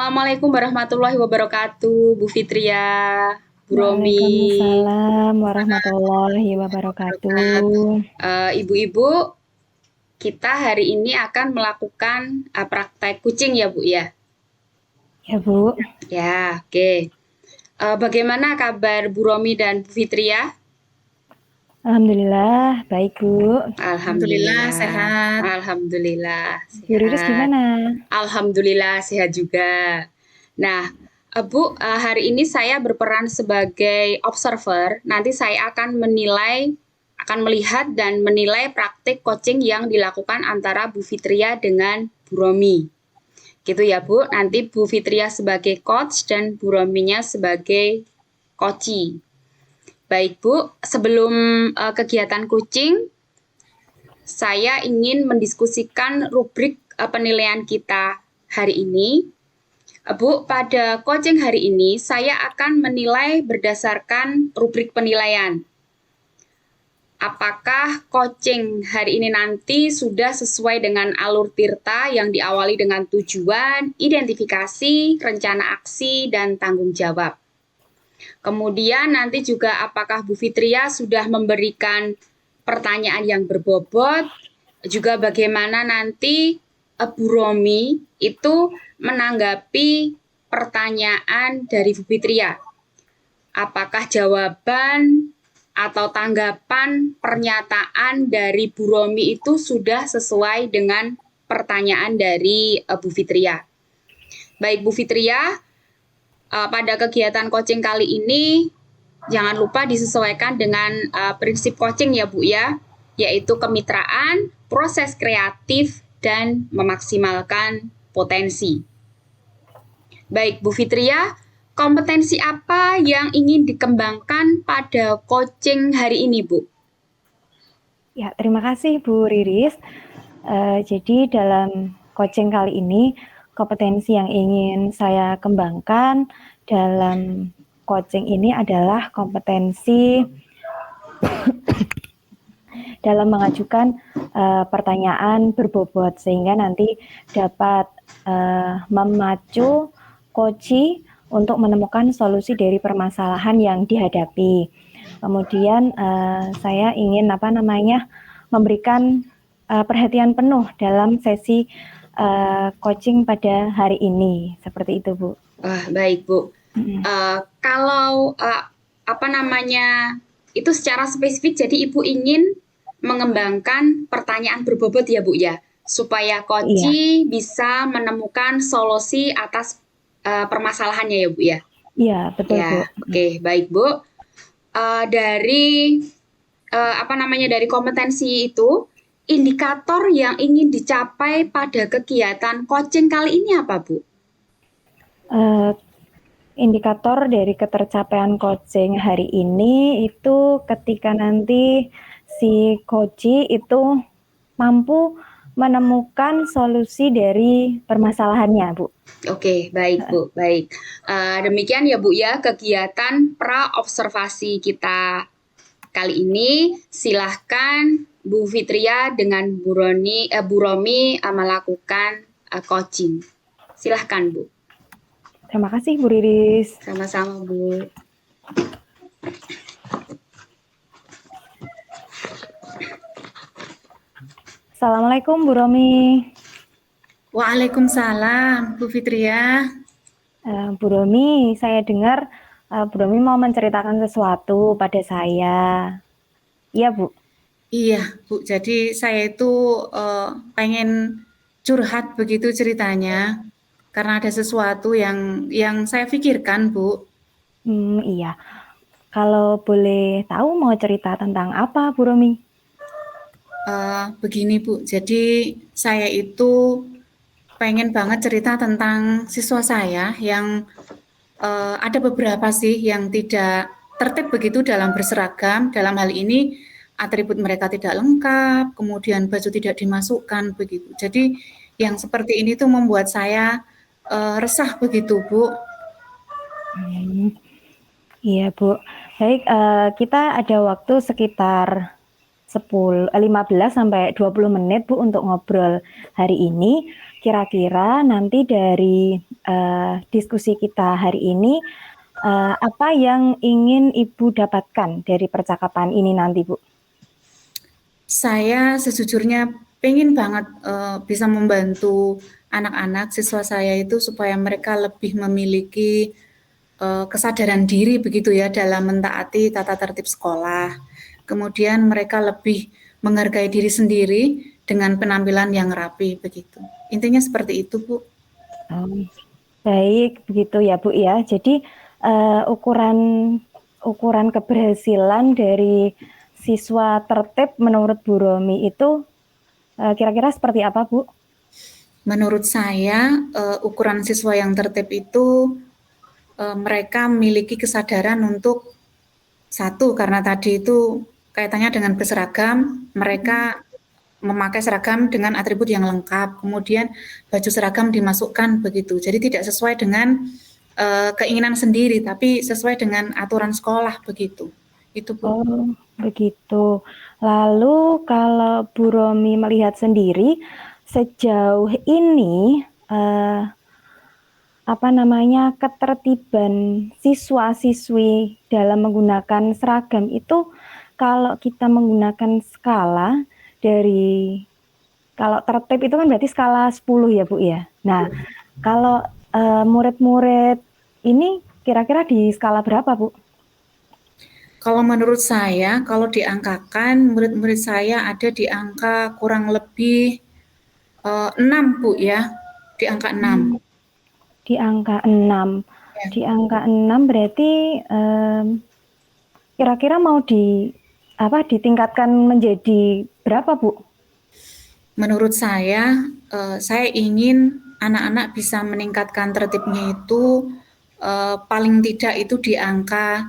Assalamualaikum warahmatullahi wabarakatuh, Bu Fitria, Bu Romi, Waalaikumsalam warahmatullahi wabarakatuh. ibu-ibu, kita hari ini akan melakukan praktek kucing ya Bu ya. Ya Bu, Ya, oke. Bagaimana kabar Bu Romi dan Bu Fitria? Alhamdulillah baik Bu. Alhamdulillah Alhamdulillah, sehat. alhamdulillah Bu Riris sehat. gimana? Alhamdulillah sehat juga. Nah, Bu, hari ini saya berperan sebagai observer. Nanti saya akan melihat dan menilai praktik coaching yang dilakukan antara Bu Fitria dengan Bu Romi. Gitu ya Bu, nanti Bu Fitria sebagai coach dan Bu Rominya sebagai coachee. Baik Bu, sebelum kegiatan coaching, saya ingin mendiskusikan rubrik penilaian kita hari ini. Bu, pada coaching hari ini saya akan menilai berdasarkan rubrik penilaian. Apakah coaching hari ini nanti sudah sesuai dengan alur Tirta yang diawali dengan tujuan, identifikasi, rencana aksi, dan tanggung jawab. Kemudian nanti juga apakah Bu Fitria sudah memberikan pertanyaan yang berbobot, juga bagaimana nanti Bu Romi itu menanggapi pertanyaan dari Bu Fitria. Apakah jawaban atau tanggapan pernyataan dari Bu Romi itu sudah sesuai dengan pertanyaan dari Bu Fitria. Baik Bu Fitria, pada kegiatan coaching kali ini jangan lupa disesuaikan dengan prinsip coaching ya Bu ya, yaitu kemitraan, proses kreatif, dan memaksimalkan potensi. Baik Bu Fitria, kompetensi apa yang ingin dikembangkan pada coaching hari ini Bu? Ya, terima kasih Bu Riris. Jadi dalam coaching kali ini, kompetensi yang ingin saya kembangkan dalam coaching ini adalah kompetensi dalam mengajukan pertanyaan berbobot sehingga nanti dapat memacu coachee untuk menemukan solusi dari permasalahan yang dihadapi. Kemudian saya ingin memberikan perhatian penuh dalam sesi coaching pada hari ini. Seperti itu, Bu. Baik, Bu. Kalau itu secara spesifik, jadi Ibu ingin mengembangkan pertanyaan berbobot ya, Bu ya, supaya coachee bisa menemukan solusi atas permasalahannya ya, Bu ya. Iya, betul, ya, Bu. Oke, baik, Bu. Dari kompetensi itu, indikator yang ingin dicapai pada kegiatan coaching kali ini apa, Bu? Indikator dari ketercapaian coaching hari ini itu ketika nanti si coachee itu mampu menemukan solusi dari permasalahannya, Bu. Oke, baik Bu, baik. Demikian ya Bu ya kegiatan pra-observasi kita kali ini. Silahkan Bu Fitria dengan Bu Romi melakukan coaching. Silahkan Bu. Terima kasih Bu Riris. Sama-sama Bu. Assalamualaikum Bu Romi. Waalaikumsalam Bu Fitria. Bu Romi, saya dengar Bu Romi mau menceritakan sesuatu pada saya. Iya Bu? Iya Bu, jadi saya itu pengen curhat begitu ceritanya karena ada sesuatu yang saya pikirkan Bu. Iya. Kalau boleh tahu mau cerita tentang apa Bu Romi? Begini Bu, jadi saya itu pengen banget cerita tentang siswa saya yang ada beberapa sih yang tidak tertib begitu dalam berseragam. Dalam hal ini atribut mereka tidak lengkap, kemudian baju tidak dimasukkan begitu. Jadi yang seperti ini tuh membuat saya resah begitu Bu. Iya Bu. Baik, kita ada waktu sekitar 15 sampai 20 menit Bu untuk ngobrol hari ini. Kira-kira nanti dari diskusi kita hari ini apa yang ingin Ibu dapatkan dari percakapan ini nanti Bu? Saya sejujurnya pengen banget bisa membantu anak-anak siswa saya itu supaya mereka lebih memiliki kesadaran diri begitu ya dalam mentaati tata tertib sekolah. Kemudian mereka lebih menghargai diri sendiri dengan penampilan yang rapi begitu. Intinya seperti itu, Bu. Baik, begitu ya Bu ya. Jadi ukuran keberhasilan dari siswa tertib menurut Bu Romi itu kira-kira seperti apa Bu? Menurut saya ukuran siswa yang tertib itu mereka memiliki kesadaran untuk satu karena tadi itu kaitannya dengan berseragam, mereka memakai seragam dengan atribut yang lengkap, kemudian baju seragam dimasukkan begitu. Jadi tidak sesuai dengan keinginan sendiri, tapi sesuai dengan aturan sekolah begitu. Itu Bu. Oh, begitu. Lalu kalau Bu Romi melihat sendiri, sejauh ini ketertiban siswa-siswi dalam menggunakan seragam itu kalau kita menggunakan skala dari kalau tertib itu kan berarti skala 10 ya Bu ya. Nah, kalau murid-murid ini kira-kira di skala berapa Bu? Kalau menurut saya, kalau diangkakan murid-murid saya ada di angka kurang lebih 6 Bu ya, di angka 6. Di angka 6. Ya. Di angka 6 berarti kira-kira mau ditingkatkan menjadi berapa, Bu? Menurut saya ingin anak-anak bisa meningkatkan tertibnya itu paling tidak itu di angka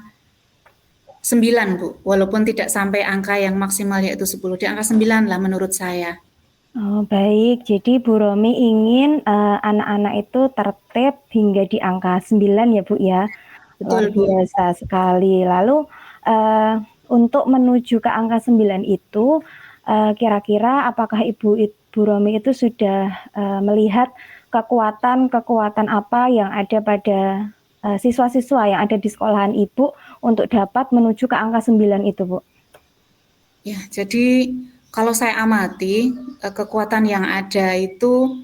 9, Bu. Walaupun tidak sampai angka yang maksimal yaitu 10, di angka 9 lah menurut saya. Oh, baik. Jadi Bu Romi ingin anak-anak itu tertib hingga di angka 9 ya, Bu ya. Luar Betul, Bu. biasa sekali. Lalu untuk menuju ke angka 9 itu kira-kira apakah Bu Romi itu sudah melihat kekuatan apa yang ada pada siswa-siswa yang ada di sekolahan Ibu untuk dapat menuju ke angka 9 itu, Bu? Ya, jadi kalau saya amati kekuatan yang ada itu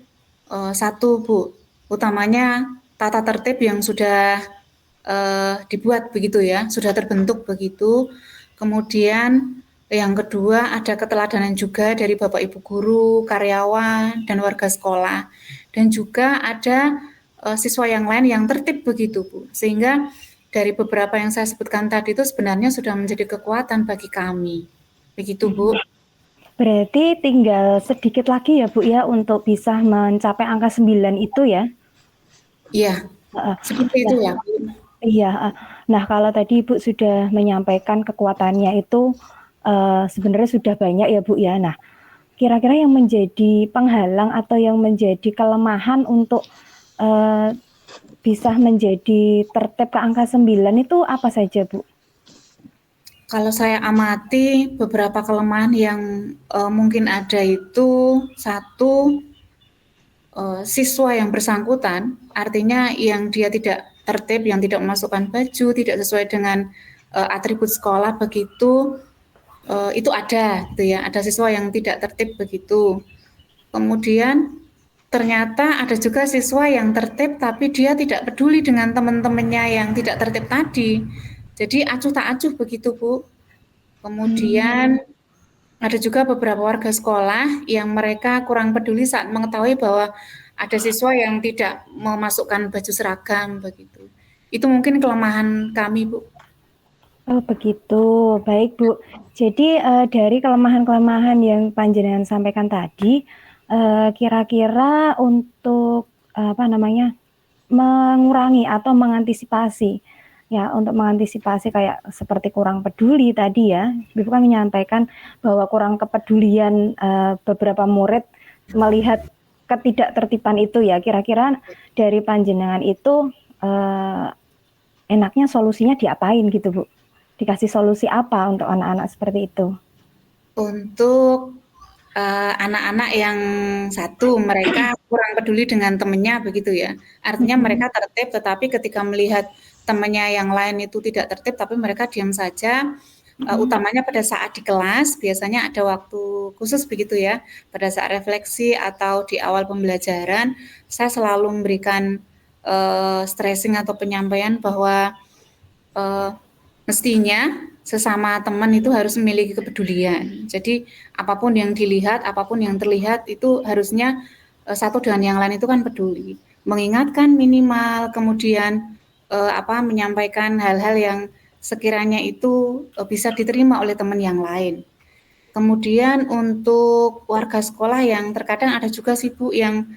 satu, Bu, utamanya tata tertib yang sudah dibuat begitu ya, sudah terbentuk begitu. Kemudian yang kedua ada keteladanan juga dari Bapak Ibu guru, karyawan, dan warga sekolah. Dan juga ada siswa yang lain yang tertib begitu, Bu. Sehingga dari beberapa yang saya sebutkan tadi itu sebenarnya sudah menjadi kekuatan bagi kami. Begitu, Bu. Berarti tinggal sedikit lagi ya Bu ya untuk bisa mencapai angka 9 itu ya? Iya, seperti itu ya. Iya. Nah, kalau tadi Ibu sudah menyampaikan kekuatannya itu sebenarnya sudah banyak ya Bu ya. Nah, kira-kira yang menjadi penghalang atau yang menjadi kelemahan untuk bisa menjadi tertib ke angka 9 itu apa saja Bu? Kalau saya amati beberapa kelemahan yang mungkin ada itu satu siswa yang bersangkutan, artinya yang dia tidak tertib, yang tidak memasukkan baju, tidak sesuai dengan atribut sekolah begitu, itu ada, gitu ya. Ada siswa yang tidak tertib begitu. Kemudian ternyata ada juga siswa yang tertib tapi dia tidak peduli dengan teman-temannya yang tidak tertib tadi. Jadi acuh tak acuh begitu, Bu. Kemudian ada juga beberapa warga sekolah yang mereka kurang peduli saat mengetahui bahwa ada siswa yang tidak memasukkan baju seragam begitu. Itu mungkin kelemahan kami, Bu. Oh begitu, baik Bu. Jadi dari kelemahan-kelemahan yang Panjenengan sampaikan tadi, kira-kira untuk mengurangi atau mengantisipasi, ya untuk mengantisipasi kayak seperti kurang peduli tadi ya, Ibu kan menyampaikan bahwa kurang kepedulian beberapa murid melihat ketidaktertiban itu ya, kira-kira dari Panjenengan itu enaknya solusinya diapain gitu Bu? Dikasih solusi apa untuk anak-anak seperti itu? Untuk anak-anak yang satu, mereka kurang peduli dengan temannya begitu ya. Artinya Mhm. mereka tertib, tetapi ketika melihat temannya yang lain itu tidak tertib, tapi mereka diam saja. Mhm. Utamanya pada saat di kelas, biasanya ada waktu khusus begitu ya. Pada saat refleksi atau di awal pembelajaran, saya selalu memberikan stressing atau penyampaian bahwa eh, mestinya sesama teman itu harus memiliki kepedulian. Jadi apapun yang dilihat, apapun yang terlihat itu harusnya satu dengan yang lain itu kan peduli. Mengingatkan minimal, kemudian menyampaikan hal-hal yang sekiranya itu bisa diterima oleh teman yang lain. Kemudian untuk warga sekolah yang terkadang ada juga sih Bu yang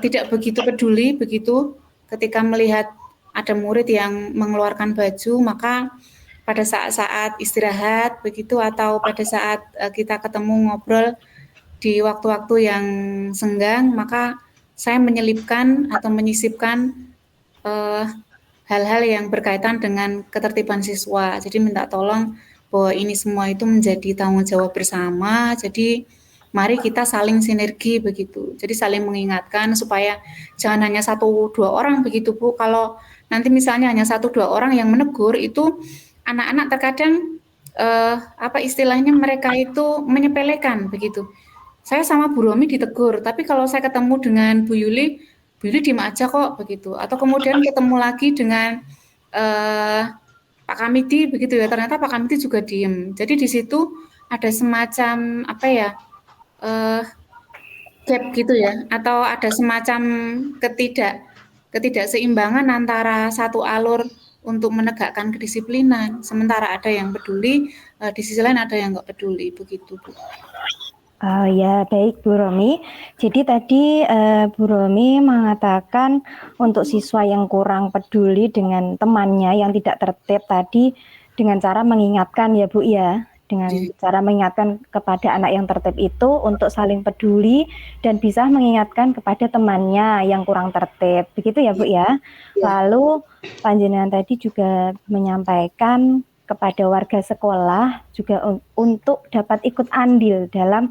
tidak begitu peduli begitu ketika melihat ada murid yang mengeluarkan baju, maka pada saat-saat istirahat begitu atau pada saat kita ketemu ngobrol di waktu-waktu yang senggang, maka saya menyelipkan atau menyisipkan eh, hal-hal yang berkaitan dengan ketertiban siswa. Jadi minta tolong bahwa ini semua itu menjadi tanggung jawab bersama. Jadi mari kita saling sinergi begitu. Jadi saling mengingatkan supaya jangan hanya satu dua orang begitu Bu. Kalau nanti misalnya hanya satu dua orang yang menegur itu anak-anak terkadang apa istilahnya mereka itu menyepelekan begitu. Saya sama Bu Romi ditegur, tapi kalau saya ketemu dengan Bu Yuli diem aja kok begitu. Atau kemudian ketemu lagi dengan eh, Pak Kamiti begitu ya, ternyata Pak Kamiti juga diem. Jadi di situ ada semacam apa ya eh, gap gitu ya, atau ada semacam ketidakseimbangan antara satu alur untuk menegakkan kedisiplinan, sementara ada yang peduli, di sisi lain ada yang nggak peduli begitu Bu. Oh ya, baik Bu Romi. Jadi tadi Bu Romi mengatakan untuk siswa yang kurang peduli dengan temannya yang tidak tertib tadi dengan cara mengingatkan ya Bu ya, dengan cara mengingatkan kepada anak yang tertib itu untuk saling peduli dan bisa mengingatkan kepada temannya yang kurang tertib. Begitu ya Bu ya. Lalu panjenengan tadi juga menyampaikan kepada warga sekolah juga untuk dapat ikut andil dalam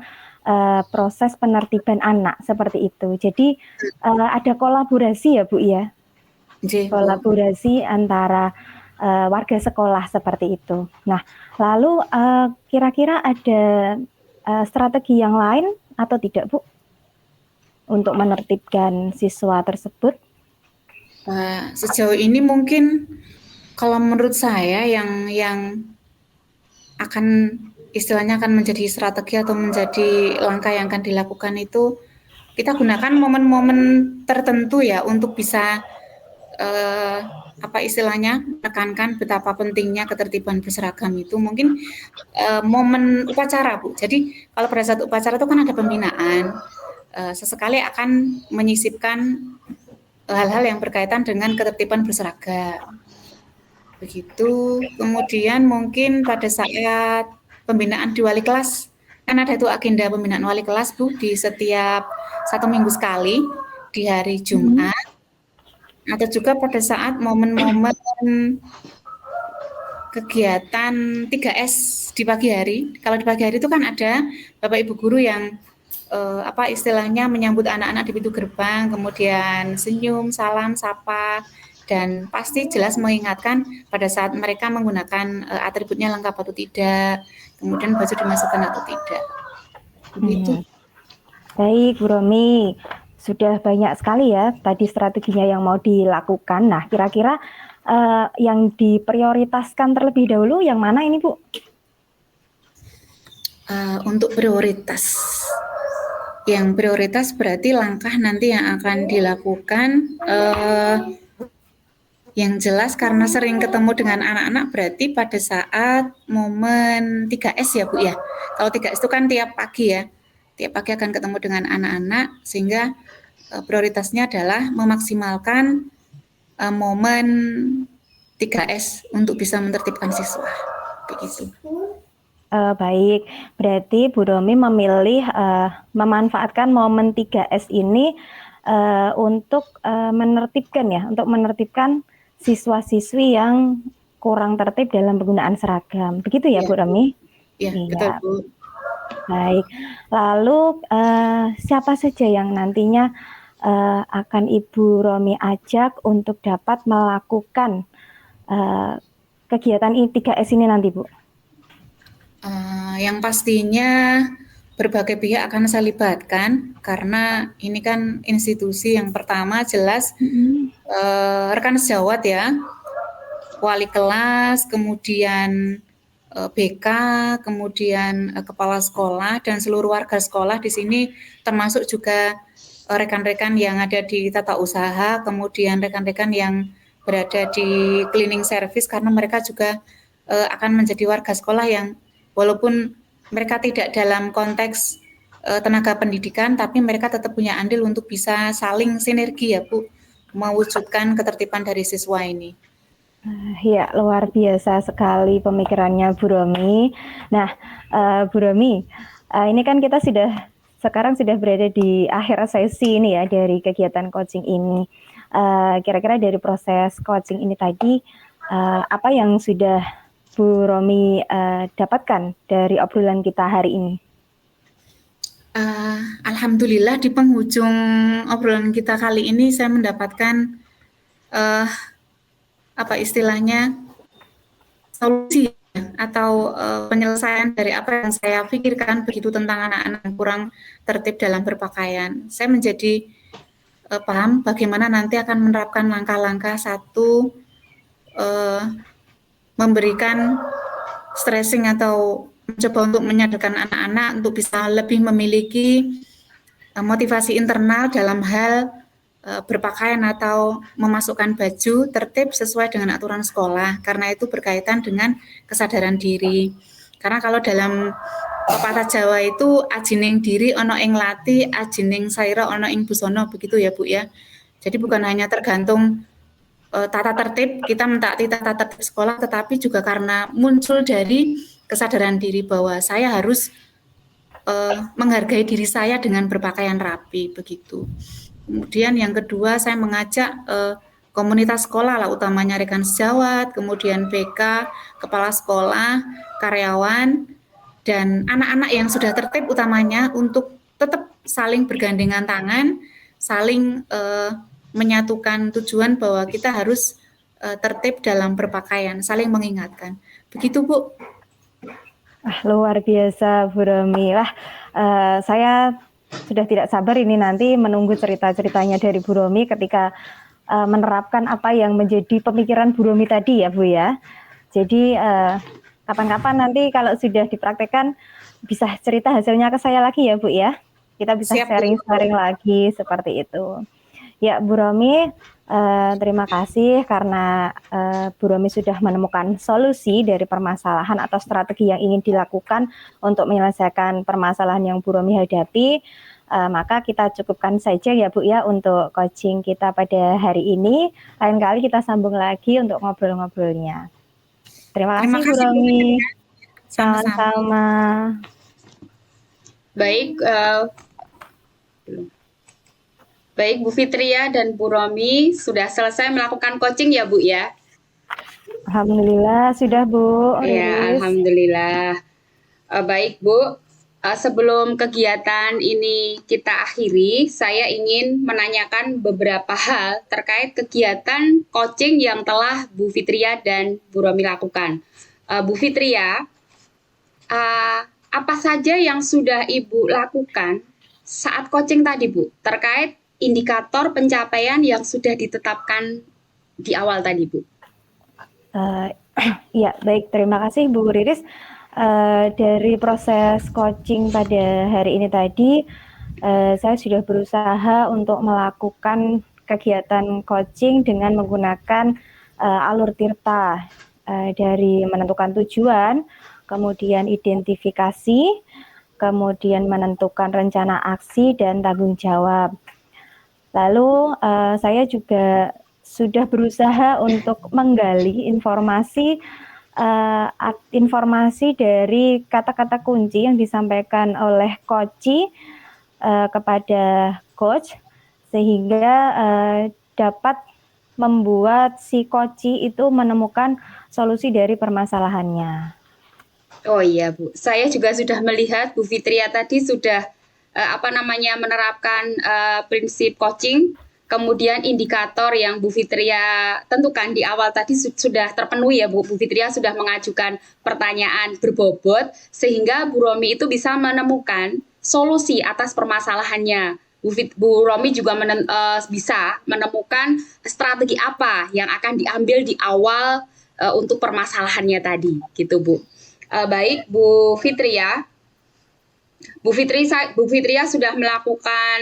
proses penertiban anak seperti itu. Jadi ada kolaborasi ya Bu ya, Bu. kolaborasi antara warga sekolah seperti itu. Nah, lalu kira-kira ada strategi yang lain atau tidak Bu untuk menertibkan siswa tersebut? Sejauh ini mungkin kalau menurut saya yang akan istilahnya akan menjadi strategi atau menjadi langkah yang akan dilakukan itu kita gunakan momen-momen tertentu ya untuk bisa eh, apa istilahnya menekankan betapa pentingnya ketertiban berseragam itu mungkin momen upacara Bu. Jadi kalau pada saat upacara itu kan ada pembinaan, sesekali akan menyisipkan hal-hal yang berkaitan dengan ketertiban berseragam. Begitu. Kemudian mungkin pada saat pembinaan di wali kelas, kan ada itu agenda pembinaan wali kelas Bu di setiap 1 minggu sekali di hari Jumat. Atau juga pada saat momen-momen kegiatan 3S di pagi hari. Kalau di pagi hari itu kan ada Bapak Ibu guru yang apa istilahnya menyambut anak-anak di pintu gerbang, kemudian senyum, salam, sapa, dan pasti jelas mengingatkan pada saat mereka menggunakan atributnya lengkap atau tidak, kemudian baju dimasukkan atau tidak. Begitu. Baik, Bu Romi. Sudah banyak sekali ya tadi strateginya yang mau dilakukan. Nah, kira-kira yang diprioritaskan terlebih dahulu yang mana ini, Bu? Untuk prioritas. Yang prioritas berarti langkah nanti yang akan dilakukan yang jelas karena sering ketemu dengan anak-anak berarti pada saat momen 3S ya Bu ya. Kalau 3S itu kan tiap pagi ya. Tiap pagi akan ketemu dengan anak-anak sehingga prioritasnya adalah memaksimalkan momen 3S untuk bisa menertibkan siswa. Begitu. Baik, berarti Bu Romi memilih memanfaatkan momen 3S ini untuk menertibkan ya, untuk menertibkan siswa-siswi yang kurang tertib dalam penggunaan seragam. Begitu ya, Bu Romi? Iya, Iya. betul Bu. Baik. Lalu siapa saja yang nantinya akan Ibu Romi ajak untuk dapat melakukan kegiatan 3S ini nanti, Bu? Yang pastinya berbagai pihak akan saya libatkan karena ini kan institusi yang pertama jelas rekan sejawat ya, wali kelas, kemudian BK, kemudian kepala sekolah dan seluruh warga sekolah di sini termasuk juga rekan-rekan yang ada di tata usaha, kemudian rekan-rekan yang berada di cleaning service karena mereka juga akan menjadi warga sekolah yang walaupun mereka tidak dalam konteks tenaga pendidikan, tapi mereka tetap punya andil untuk bisa saling sinergi ya Bu, mewujudkan ketertiban dari siswa ini. Ya, luar biasa sekali pemikirannya Bu Romi. Nah, Bu Romi, ini kan kita sekarang sudah berada di akhir sesi ini ya dari kegiatan coaching ini. Kira-kira dari proses coaching ini tadi, apa yang sudah Bu Romi dapatkan dari obrolan kita hari ini? Alhamdulillah di penghujung obrolan kita kali ini saya mendapatkan apa istilahnya solusi atau penyelesaian dari apa yang saya pikirkan begitu tentang anak-anak yang kurang tertib dalam berpakaian. Saya menjadi paham bagaimana nanti akan menerapkan langkah-langkah satu memberikan stressing atau mencoba untuk menyadarkan anak-anak untuk bisa lebih memiliki motivasi internal dalam hal berpakaian atau memasukkan baju tertib sesuai dengan aturan sekolah karena itu berkaitan dengan kesadaran diri. Karena kalau dalam pepatah Jawa itu ajining diri ono ing lati, ajining saira ono ing busono begitu ya Bu ya. Jadi bukan hanya tergantung tata tertib, kita mentaati tata tertib sekolah, tetapi juga karena muncul dari kesadaran diri bahwa saya harus menghargai diri saya dengan berpakaian rapi begitu. Kemudian yang kedua saya mengajak komunitas sekolah lah, utamanya rekan sejawat, kemudian BK, kepala sekolah, karyawan, dan anak-anak yang sudah tertib utamanya untuk tetap saling bergandengan tangan, saling menyatukan tujuan bahwa kita harus tertib dalam berpakaian, saling mengingatkan. Begitu Bu. Luar biasa Bu Romi. Saya sudah tidak sabar ini nanti menunggu cerita-ceritanya dari Bu Romi ketika menerapkan apa yang menjadi pemikiran Bu Romi tadi ya Bu ya. Jadi kapan-kapan nanti kalau sudah dipraktekkan bisa cerita hasilnya ke saya lagi ya Bu ya. Kita bisa sharing-sharing lagi seperti itu. Ya Bu Romi, terima kasih karena Bu Romi sudah menemukan solusi dari permasalahan atau strategi yang ingin dilakukan untuk menyelesaikan permasalahan yang Bu Romi hadapi. Maka kita cukupkan saja ya Bu ya untuk coaching kita pada hari ini. Lain kali kita sambung lagi untuk ngobrol-ngobrolnya. Terima kasih Bu Romi. Sama-sama. Baik Bu Fitria dan Bu Romi sudah selesai melakukan coaching ya Bu ya? Alhamdulillah sudah Bu. Ya, alhamdulillah. Baik Bu, sebelum kegiatan ini kita akhiri, saya ingin menanyakan beberapa hal terkait kegiatan coaching yang telah Bu Fitria dan Bu Romi lakukan. Bu Fitria, apa saja yang sudah Ibu lakukan saat coaching tadi Bu, terkait indikator pencapaian yang sudah ditetapkan di awal tadi Bu? Ya, baik. Terima kasih Bu Riris. Dari proses coaching pada hari ini tadi, saya sudah berusaha untuk melakukan kegiatan coaching dengan menggunakan alur tirta dari menentukan tujuan, kemudian identifikasi, kemudian menentukan rencana aksi dan tanggung jawab. Lalu saya juga sudah berusaha untuk menggali informasi dari kata-kata kunci yang disampaikan oleh coach kepada coach sehingga dapat membuat si coach itu menemukan solusi dari permasalahannya. Oh iya Bu, saya juga sudah melihat Bu Fitria tadi sudah menerapkan prinsip coaching, kemudian indikator yang Bu Fitria tentukan di awal tadi sudah terpenuhi ya Bu. Bu Fitria sudah mengajukan pertanyaan berbobot sehingga Bu Romi itu bisa menemukan solusi atas permasalahannya. Bu Romi juga bisa menemukan strategi apa yang akan diambil di awal untuk permasalahannya tadi, gitu Bu. Baik, Bu Fitria. Bu Fitria sudah melakukan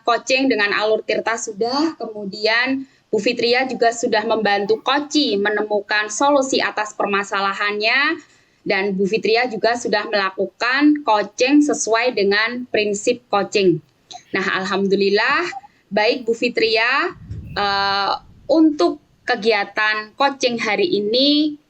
coaching dengan Alur Tirta sudah, kemudian Bu Fitria juga sudah membantu Koci menemukan solusi atas permasalahannya, dan Bu Fitria juga sudah melakukan coaching sesuai dengan prinsip coaching. Nah, alhamdulillah, baik Bu Fitria, untuk kegiatan coaching hari ini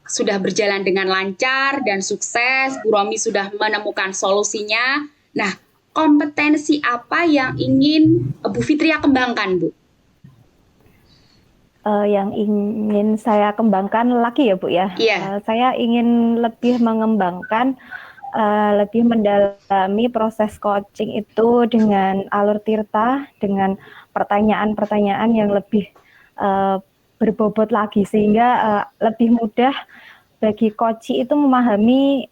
sudah berjalan dengan lancar dan sukses. Bu Romi sudah menemukan solusinya. Nah, kompetensi apa yang ingin Bu Fitria kembangkan, Bu? Yang ingin saya kembangkan lagi ya Bu ya. Iya. Saya ingin lebih mengembangkan, lebih mendalami proses coaching itu dengan Alur Tirta, dengan pertanyaan-pertanyaan yang lebih berbobot lagi, sehingga lebih mudah bagi coach itu memahami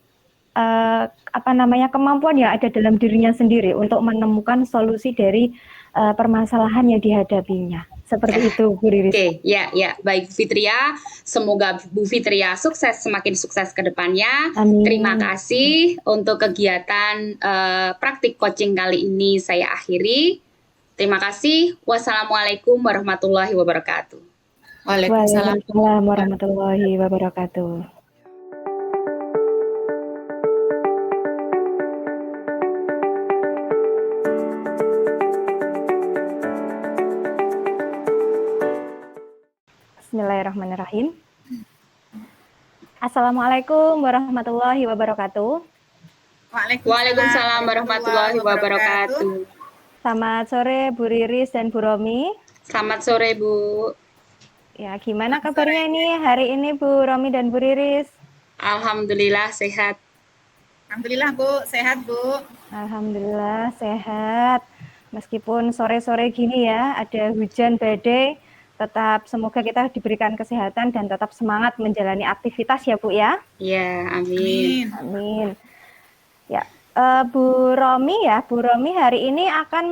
kemampuan yang ada dalam dirinya sendiri untuk menemukan solusi dari permasalahan yang dihadapinya. Seperti itu, Bu Riris. Oke, ya, baik Bu Fitria. Semoga Bu Fitria semakin sukses ke depannya. Amin. Terima kasih untuk kegiatan praktik coaching kali ini saya akhiri. Terima kasih. Wassalamualaikum warahmatullahi wabarakatuh. Waalaikumsalam warahmatullahi wabarakatuh. Bismillahirrahmanirrahim. Assalamualaikum warahmatullahi wabarakatuh. Waalaikumsalam warahmatullahi wabarakatuh. Selamat sore Bu Riris dan Bu Romi. Selamat sore Bu. Ya, gimana kabarnya ini hari ini Bu Romi dan Bu Riris? Alhamdulillah sehat. Alhamdulillah Bu, sehat Bu. Alhamdulillah sehat. Meskipun sore-sore gini ya, ada hujan badai, tetap semoga kita diberikan kesehatan dan tetap semangat menjalani aktivitas ya Bu ya. Ya, amin. Amin. Ya, Bu Romi hari ini akan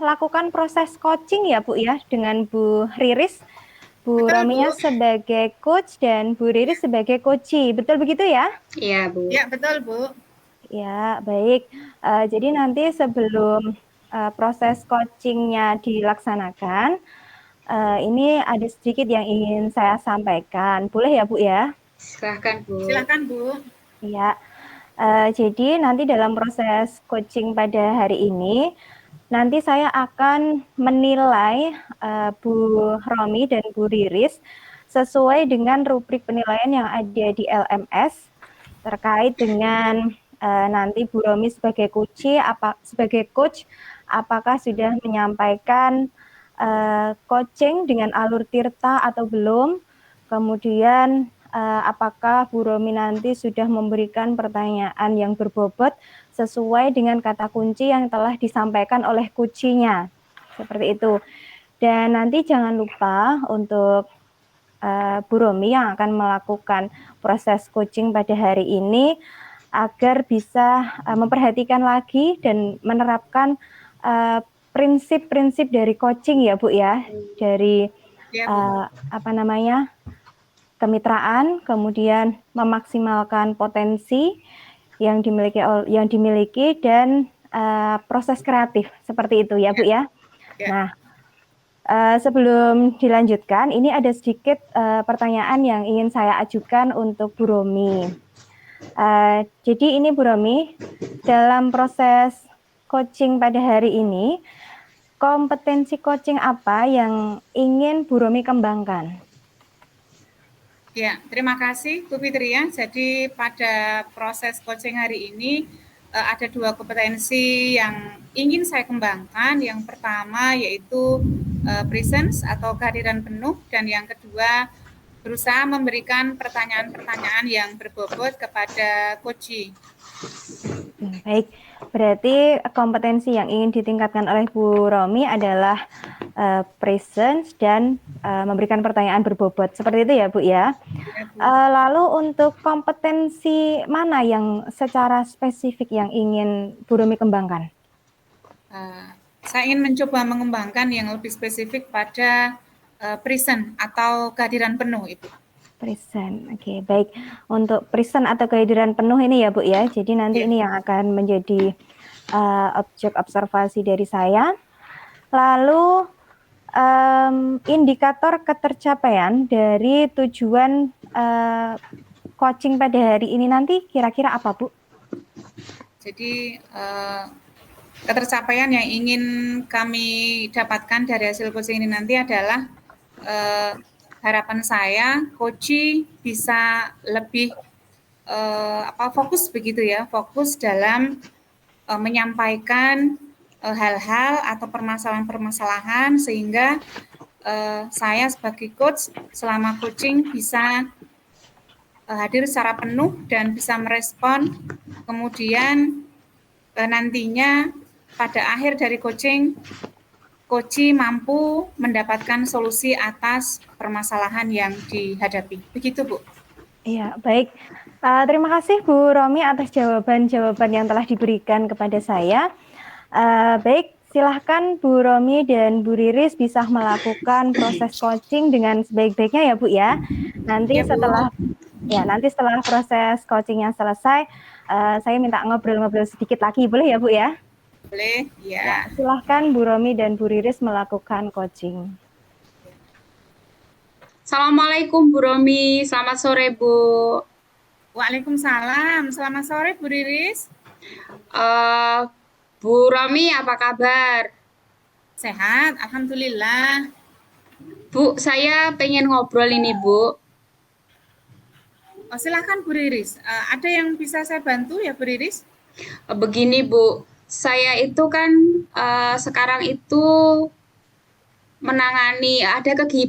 melakukan proses coaching ya Bu ya dengan Bu Riris. Bu Rominya sebagai coach dan Bu Riris sebagai coachee, betul begitu ya? Iya Bu. Ya betul Bu. Ya baik. Jadi nanti sebelum proses coachingnya dilaksanakan, ini ada sedikit yang ingin saya sampaikan. Boleh ya Bu ya? Silahkan Bu. Silahkan Bu. Ya. Jadi nanti dalam proses coaching pada hari ini, nanti saya akan menilai Bu Romi dan Bu Riris sesuai dengan rubrik penilaian yang ada di LMS terkait dengan nanti Bu Romi sebagai coach, apakah sudah menyampaikan coaching dengan Alur Tirta atau belum, kemudian apakah Bu Romi nanti sudah memberikan pertanyaan yang berbobot sesuai dengan kata kunci yang telah disampaikan oleh coachee-nya. Seperti itu. Dan nanti jangan lupa untuk Bu Romi yang akan melakukan proses coaching pada hari ini agar bisa memperhatikan lagi dan menerapkan prinsip-prinsip dari coaching ya Bu ya. Dari kemitraan, kemudian memaksimalkan potensi yang dimiliki dan proses kreatif seperti itu ya Bu ya. Nah, sebelum dilanjutkan, ini ada sedikit pertanyaan yang ingin saya ajukan untuk Bu Romi. Jadi ini Bu Romi, dalam proses coaching pada hari ini, kompetensi coaching apa yang ingin Bu Romi kembangkan? Ya, terima kasih Bu Fitria. Jadi pada proses coaching hari ini ada dua kompetensi yang ingin saya kembangkan. Yang pertama yaitu presence atau kehadiran penuh, dan yang kedua berusaha memberikan pertanyaan-pertanyaan yang berbobot kepada Koji. Baik, berarti kompetensi yang ingin ditingkatkan oleh Bu Romi adalah presence dan memberikan pertanyaan berbobot. Seperti itu ya, Bu ya. Lalu untuk kompetensi mana yang secara spesifik yang ingin Bu Romi kembangkan? Saya ingin mencoba mengembangkan yang lebih spesifik pada present atau kehadiran penuh, Ibu. Present, oke, baik. Untuk present atau kehadiran penuh ini ya, Bu ya. Jadi nanti ini yang akan menjadi objek observasi dari saya. Lalu indikator ketercapaian dari tujuan coaching pada hari ini nanti kira-kira apa, Bu? Jadi ketercapaian yang ingin kami dapatkan dari hasil coaching ini nanti adalah harapan saya Koji bisa lebih fokus begitu ya, fokus dalam menyampaikan hal-hal atau permasalahan-permasalahan sehingga saya sebagai coach selama coaching bisa hadir secara penuh dan bisa merespon, kemudian nantinya pada akhir dari coaching Koji mampu mendapatkan solusi atas permasalahan yang dihadapi. Begitu, Bu. Iya, baik. Terima kasih Bu Romi atas jawaban-jawaban yang telah diberikan kepada saya. Baik, silahkan Bu Romi dan Bu Riris bisa melakukan proses coaching dengan sebaik-baiknya ya Bu ya. Nanti setelah proses coachingnya selesai, saya minta ngobrol-ngobrol sedikit lagi, boleh ya Bu ya? Boleh, ya. Silahkan Bu Romi dan Bu Riris melakukan coaching. Assalamualaikum Bu Romi, selamat sore Bu. Waalaikumsalam, selamat sore Bu Riris. Bu Romi apa kabar? Sehat, alhamdulillah. Bu, saya pengen ngobrol ini Bu. Silahkan Bu Riris, ada yang bisa saya bantu ya Bu Riris? Begini Bu, saya itu kan sekarang itu menangani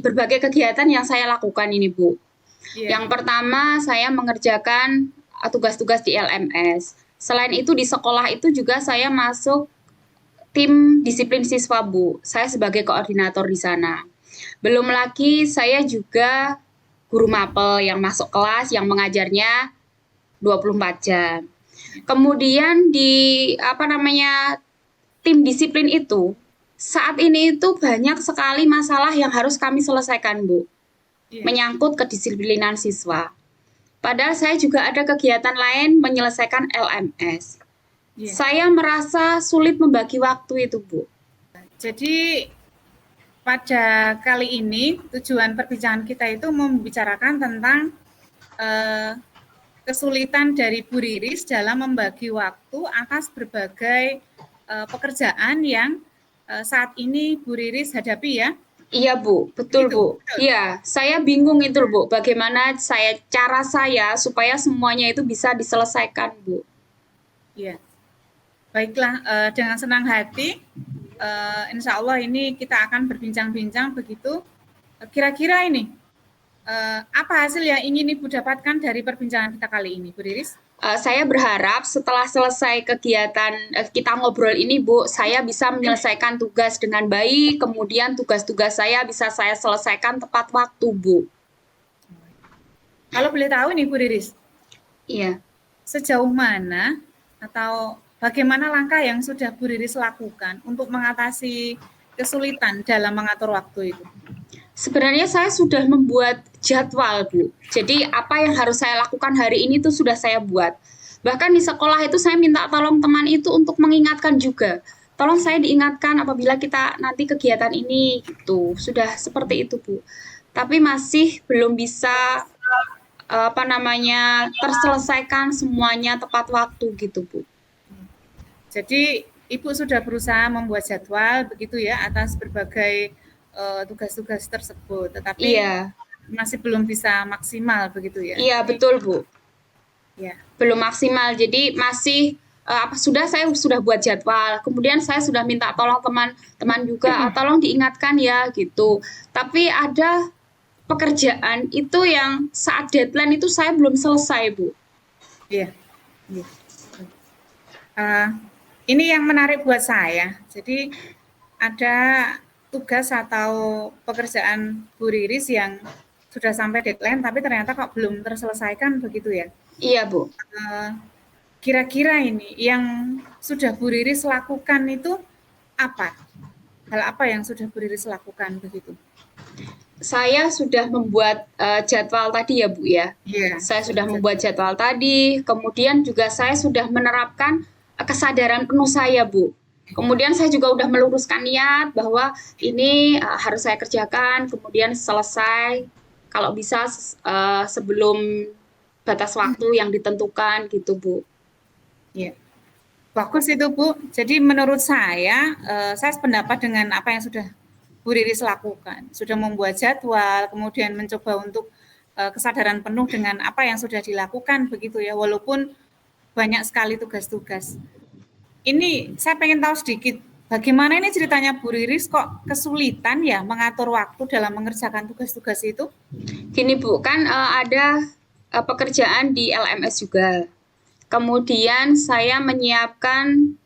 berbagai kegiatan yang saya lakukan ini Bu. Yang pertama saya mengerjakan tugas-tugas di LMS. Selain itu di sekolah itu juga saya masuk tim disiplin siswa Bu. Saya sebagai koordinator di sana. Belum lagi saya juga guru mapel yang masuk kelas yang mengajarnya 24 jam. Kemudian di tim disiplin itu saat ini itu banyak sekali masalah yang harus kami selesaikan Bu, menyangkut kedisiplinan siswa. Padahal saya juga ada kegiatan lain menyelesaikan LMS. Saya merasa sulit membagi waktu itu Bu. Jadi pada kali ini tujuan perbincangan kita itu membicarakan tentang kesulitan dari Bu Riris dalam membagi waktu atas berbagai pekerjaan yang saat ini Bu Riris hadapi ya. Iya Bu, betul Bu. Iya, saya bingung itu Bu, bagaimana cara saya supaya semuanya itu bisa diselesaikan Bu. Iya, baiklah, dengan senang hati, insya Allah ini kita akan berbincang-bincang begitu. Kira-kira ini, apa hasil yang ingin Ibu dapatkan dari perbincangan kita kali ini, Bu Riris? Saya berharap setelah selesai kegiatan kita ngobrol ini Bu, saya bisa menyelesaikan tugas dengan baik, kemudian tugas-tugas saya bisa saya selesaikan tepat waktu Bu. Kalau boleh tahu nih Bu Riris, iya. Sejauh mana atau bagaimana langkah yang sudah Bu Riris lakukan untuk mengatasi kesulitan dalam mengatur waktu itu? Sebenarnya saya sudah membuat jadwal, Bu. Jadi apa yang harus saya lakukan hari ini tuh sudah saya buat. Bahkan di sekolah itu saya minta tolong teman itu untuk mengingatkan juga. Tolong saya diingatkan apabila kita nanti kegiatan ini gitu. Sudah seperti itu, Bu. Tapi masih belum bisa terselesaikan semuanya tepat waktu gitu, Bu. Jadi Ibu sudah berusaha membuat jadwal begitu ya atas berbagai tugas-tugas tersebut, tetapi masih belum bisa maksimal begitu ya? Iya betul Bu. Ya. Belum maksimal, jadi masih saya sudah buat jadwal, kemudian saya sudah minta tolong teman-teman juga, tolong diingatkan ya gitu. Tapi ada pekerjaan itu yang saat deadline itu saya belum selesai, Bu. Iya. Iya. Eh, ini yang menarik buat saya. Jadi ada tugas atau pekerjaan Bu Riris yang sudah sampai deadline tapi ternyata kok belum terselesaikan begitu ya. Iya, Bu. Kira-kira ini yang sudah Bu Riris lakukan itu apa? Hal apa yang sudah Bu Riris lakukan begitu? Saya sudah membuat jadwal tadi ya, Bu ya. Iya. Saya sudah membuat jadwal tadi, kemudian juga saya sudah menerapkan kesadaran penuh saya, Bu. Kemudian saya juga udah meluruskan niat bahwa ini harus saya kerjakan, kemudian selesai kalau bisa sebelum batas waktu yang ditentukan gitu, Bu. Ya. Bagus itu, Bu. Jadi menurut saya sependapat dengan apa yang sudah Bu Riris lakukan. Sudah membuat jadwal, kemudian mencoba untuk kesadaran penuh dengan apa yang sudah dilakukan begitu ya, walaupun banyak sekali tugas-tugas. Ini saya pengen tahu sedikit, bagaimana ini ceritanya Bu Riris kok kesulitan ya mengatur waktu dalam mengerjakan tugas-tugas itu? Gini, Bu, kan ada pekerjaan di LMS juga. Kemudian saya menyiapkan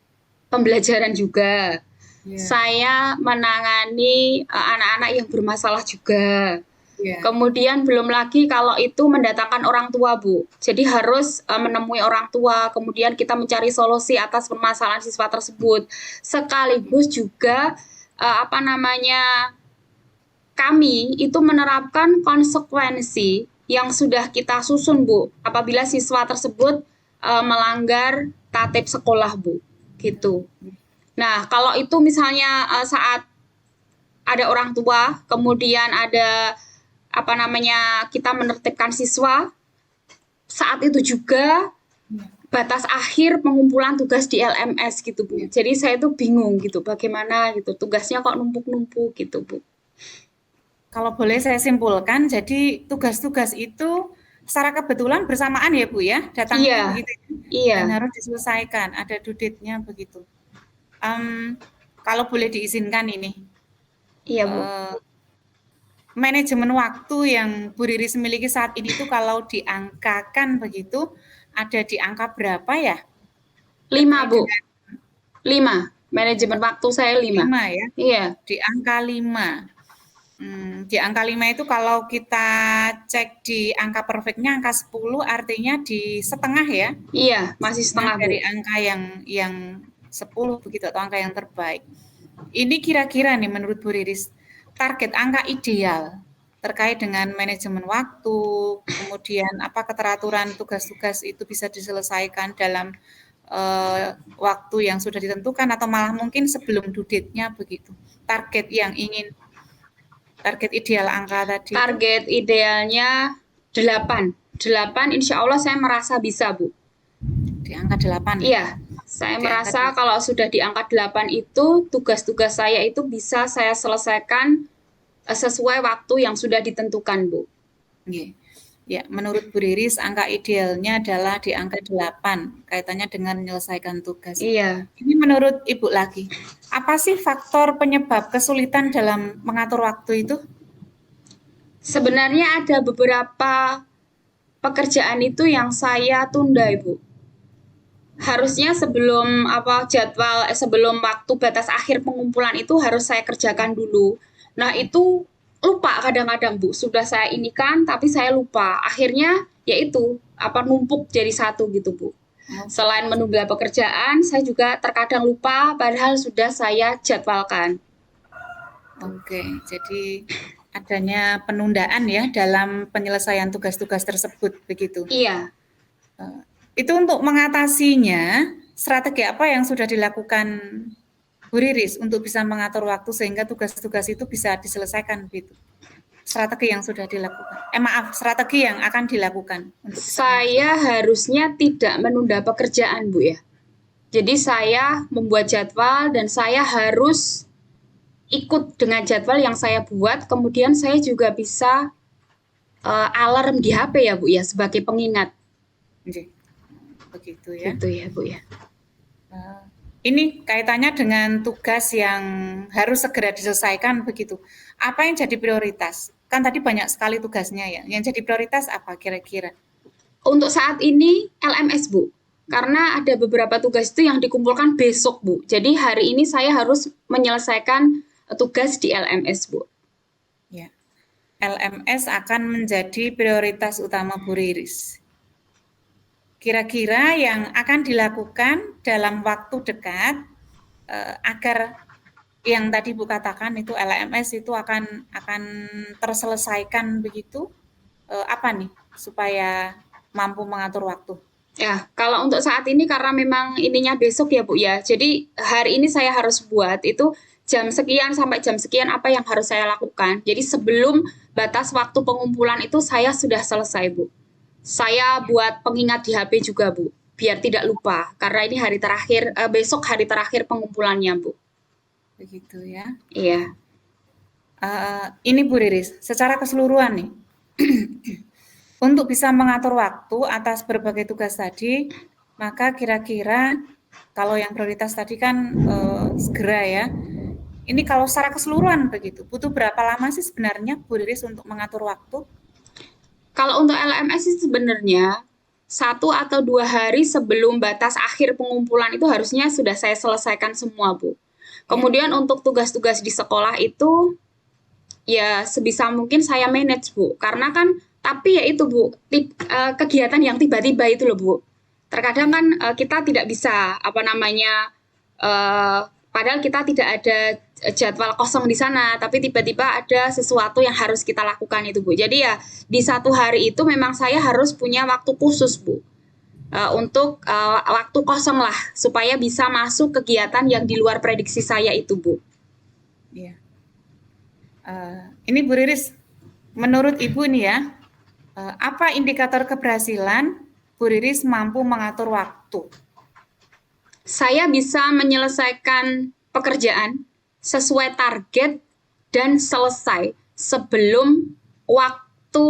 pembelajaran juga. Yeah. Saya menangani anak-anak yang bermasalah juga. Yeah. Kemudian belum lagi kalau itu mendatangkan orang tua, Bu. Jadi harus menemui orang tua, kemudian kita mencari solusi atas permasalahan siswa tersebut. Sekaligus juga kami itu menerapkan konsekuensi yang sudah kita susun, Bu, apabila siswa tersebut melanggar tatib sekolah, Bu, gitu. Nah, kalau itu misalnya saat ada orang tua, kemudian ada kita menertibkan siswa, saat itu juga batas akhir pengumpulan tugas di LMS gitu, Bu. Jadi saya itu bingung gitu, bagaimana gitu, tugasnya kok numpuk-numpuk gitu, Bu. Kalau boleh saya simpulkan, jadi tugas-tugas itu secara kebetulan bersamaan ya, Bu ya, datangnya begitu. Iya. Dan harus diselesaikan, ada due date-nya begitu. Kalau boleh diizinkan ini. Iya, Bu. Manajemen waktu yang Bu Riris miliki saat ini itu kalau diangkakan begitu, ada di angka berapa ya? 5, Bu. 5. Manajemen waktu saya 5. 5 ya? Iya. Di angka 5. Di angka 5 itu kalau kita cek di angka perfectnya angka 10 artinya di setengah ya? Iya, masih setengah, dari angka yang 10 begitu atau angka yang terbaik. Ini kira-kira nih menurut Bu Riris target angka ideal terkait dengan manajemen waktu, kemudian keteraturan tugas-tugas itu bisa diselesaikan dalam waktu yang sudah ditentukan atau malah mungkin sebelum due date-nya begitu. Target ideal angka tadi. Target idealnya 8. 8 insya Allah saya merasa bisa, Bu. Di angka 8? Iya, saya merasa kalau sudah di angka 8 itu tugas-tugas saya itu bisa saya selesaikan sesuai waktu yang sudah ditentukan, Bu. Ya, menurut Bu Riris angka idealnya adalah di angka 8 kaitannya dengan menyelesaikan tugas. Iya. Ini menurut Ibu lagi, apa sih faktor penyebab kesulitan dalam mengatur waktu itu? Sebenarnya ada beberapa pekerjaan itu yang saya tunda, Ibu. Harusnya sebelum sebelum waktu batas akhir pengumpulan itu harus saya kerjakan dulu. Nah, itu lupa kadang-kadang, Bu. Sudah saya inikan tapi saya lupa. Akhirnya yaitu numpuk jadi satu gitu, Bu. Selain menunda pekerjaan, saya juga terkadang lupa padahal sudah saya jadwalkan. Oke, jadi adanya penundaan ya dalam penyelesaian tugas-tugas tersebut begitu. Iya. Itu untuk mengatasinya, strategi apa yang sudah dilakukan Bu Riris untuk bisa mengatur waktu sehingga tugas-tugas itu bisa diselesaikan begitu? Strategi yang sudah dilakukan. Strategi yang akan dilakukan. Saya harusnya tidak menunda pekerjaan, Bu ya. Jadi saya membuat jadwal dan saya harus ikut dengan jadwal yang saya buat, kemudian saya juga bisa alarm di HP ya, Bu ya, sebagai pengingat. Begitu ya. Gitu ya, Bu ya. Ini kaitannya dengan tugas yang harus segera diselesaikan begitu. Apa yang jadi prioritas? kan tadi banyak sekali tugasnya ya. Yang jadi prioritas apa kira-kira? Untuk saat ini LMS, Bu. Karena ada beberapa tugas itu yang dikumpulkan besok, Bu. Jadi hari ini saya harus menyelesaikan tugas di LMS, Bu. Ya. LMS akan menjadi prioritas utama Bu Riris. Kira-kira yang akan dilakukan dalam waktu dekat agar yang tadi Bu katakan itu LMS itu akan terselesaikan begitu, apa nih supaya mampu mengatur waktu? Ya, kalau untuk saat ini karena memang ininya besok ya Bu ya. Jadi hari ini saya harus buat itu jam sekian sampai jam sekian apa yang harus saya lakukan. Jadi sebelum batas waktu pengumpulan itu saya sudah selesai Bu. Saya buat pengingat di HP juga Bu, biar tidak lupa. Karena ini hari terakhir, besok hari terakhir pengumpulannya Bu. Begitu ya. Iya. Ini Bu Riris, secara keseluruhan nih, untuk bisa mengatur waktu atas berbagai tugas tadi, maka kira-kira kalau yang prioritas tadi kan segera ya. Ini kalau secara keseluruhan begitu, butuh berapa lama sih sebenarnya Bu Riris untuk mengatur waktu? Kalau untuk LMS sih sebenarnya 1 atau 2 hari sebelum batas akhir pengumpulan itu harusnya sudah saya selesaikan semua, Bu. Kemudian untuk tugas-tugas di sekolah itu ya sebisa mungkin saya manage, Bu. Karena kan tapi ya itu, Bu, kegiatan yang tiba-tiba itu loh, Bu. Terkadang kan kita tidak bisa apa namanya padahal kita tidak ada jadwal kosong di sana, tapi tiba-tiba ada sesuatu yang harus kita lakukan itu, Bu. Jadi ya di satu hari itu memang saya harus punya waktu khusus, Bu. Untuk waktu kosong lah supaya bisa masuk kegiatan yang di luar prediksi saya itu, Bu. Iya. Ini Bu Riris, menurut Ibu nih ya, apa indikator keberhasilan Bu Riris mampu mengatur waktu? Saya bisa menyelesaikan pekerjaan sesuai target dan selesai sebelum waktu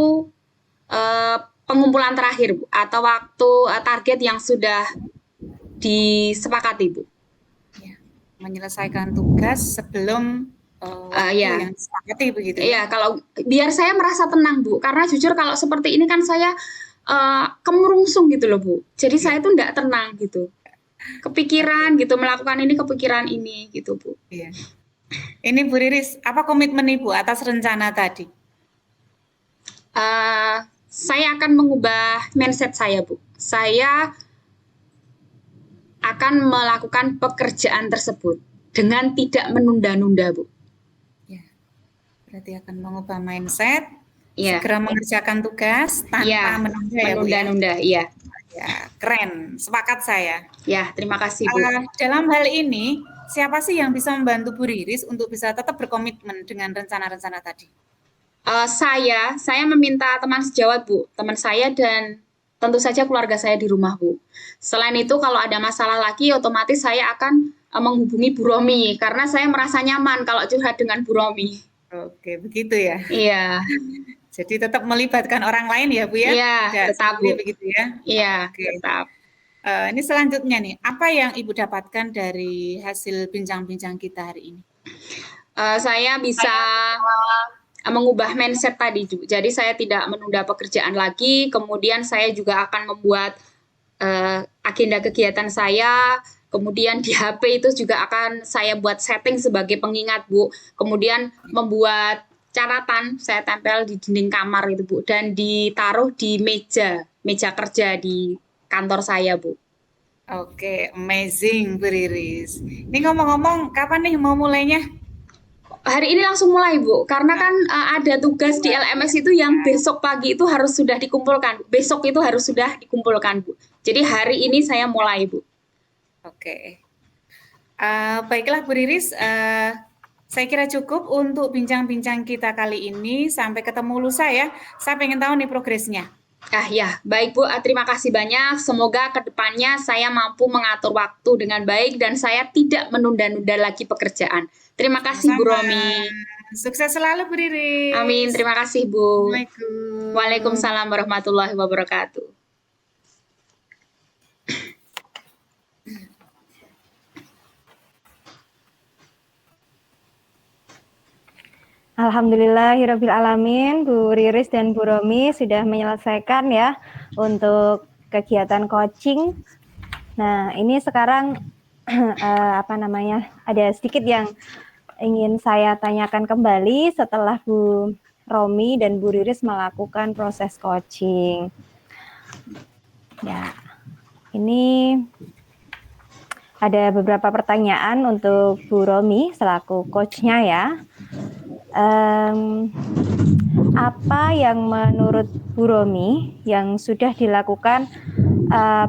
pengumpulan terakhir, Bu, atau waktu target yang sudah disepakati, Bu. Ya, menyelesaikan tugas sebelum waktu Ya. yang disepakati begitu ya? Iya, kalau biar saya merasa tenang, Bu. Karena jujur kalau seperti ini kan saya kemurungsung gitu loh, Bu. Jadi saya tuh nggak tenang gitu. Kepikiran gitu, melakukan ini, kepikiran ini gitu, Bu. Iya. Ini Bu Riris, apa komitmen Ibu atas rencana tadi? Saya akan mengubah mindset saya, Bu. Saya akan melakukan pekerjaan tersebut dengan tidak menunda-nunda, Bu. Ya, berarti akan mengubah mindset, Ya. segera mengerjakan tugas tanpa Ya, menunda ya, Bu ya? menunda-nunda, iya. Ya, keren, sepakat saya. Ya, terima kasih, Bu. Dalam hal ini, siapa sih yang bisa membantu Bu Riris untuk bisa tetap berkomitmen dengan rencana-rencana tadi? Saya meminta teman sejawat, Bu, teman saya dan tentu saja keluarga saya di rumah, Bu. Selain itu, kalau ada masalah lagi, otomatis saya akan menghubungi Bu Romi, karena saya merasa nyaman kalau curhat dengan Bu Romi. Oke, begitu ya. Iya. Jadi tetap melibatkan orang lain ya, Bu ya? Iya, tetap, Bu. Begitu ya? Iya, Oke. tetap. Ini selanjutnya nih, apa yang Ibu dapatkan dari hasil bincang-bincang kita hari ini? Saya bisa mengubah mindset tadi, Bu. Jadi saya tidak menunda pekerjaan lagi, kemudian saya juga akan membuat agenda kegiatan saya, kemudian di HP itu juga akan saya buat setting sebagai pengingat, Bu. Kemudian membuat catatan, saya tempel di dinding kamar itu, Bu, dan ditaruh di meja kerja di kantor saya, Bu. Oke, amazing, Bu Riris. Ini ngomong-ngomong, kapan nih mau mulainya? Hari ini langsung mulai, Bu, karena kan ada tugas di LMS itu yang besok pagi itu harus sudah dikumpulkan. Besok itu harus sudah dikumpulkan, Bu. Jadi hari ini saya mulai, Bu. Oke. Baiklah Bu Riris, saya kira cukup untuk bincang-bincang kita kali ini. Sampai ketemu lusa ya. Saya pengen tahu nih progresnya. Ya, baik Bu, terima kasih banyak. Semoga kedepannya saya mampu mengatur waktu dengan baik dan saya tidak menunda-nunda lagi pekerjaan. Terima kasih, Bu Romi. Sukses selalu Bu Riris. Amin, terima kasih Bu. Assalamualaikum. Waalaikumsalam warahmatullahi wabarakatuh. Alhamdulillahirabbil alamin, Bu Riris dan Bu Romi sudah menyelesaikan ya untuk kegiatan coaching. Nah, ini sekarang ada sedikit yang ingin saya tanyakan kembali setelah Bu Romi dan Bu Riris melakukan proses coaching. Ya, ini ada beberapa pertanyaan untuk Bu Romi selaku coachnya ya. Apa yang menurut Bu Romi yang sudah dilakukan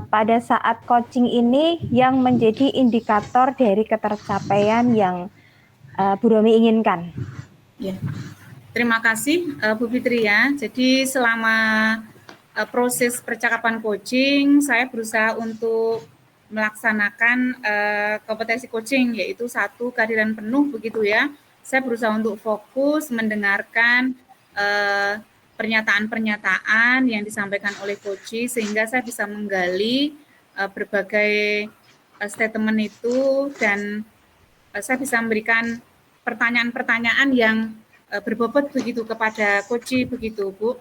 pada saat coaching ini yang menjadi indikator dari ketercapaian yang Bu Romi inginkan? Ya, terima kasih Bu Fitri ya. Jadi selama proses percakapan coaching, saya berusaha untuk melaksanakan kompetensi coaching, yaitu 1, kehadiran penuh begitu ya. Saya berusaha untuk fokus mendengarkan pernyataan-pernyataan yang disampaikan oleh coach, sehingga saya bisa menggali berbagai statement itu, dan saya bisa memberikan pertanyaan-pertanyaan yang berbobot begitu kepada coach begitu, Bu.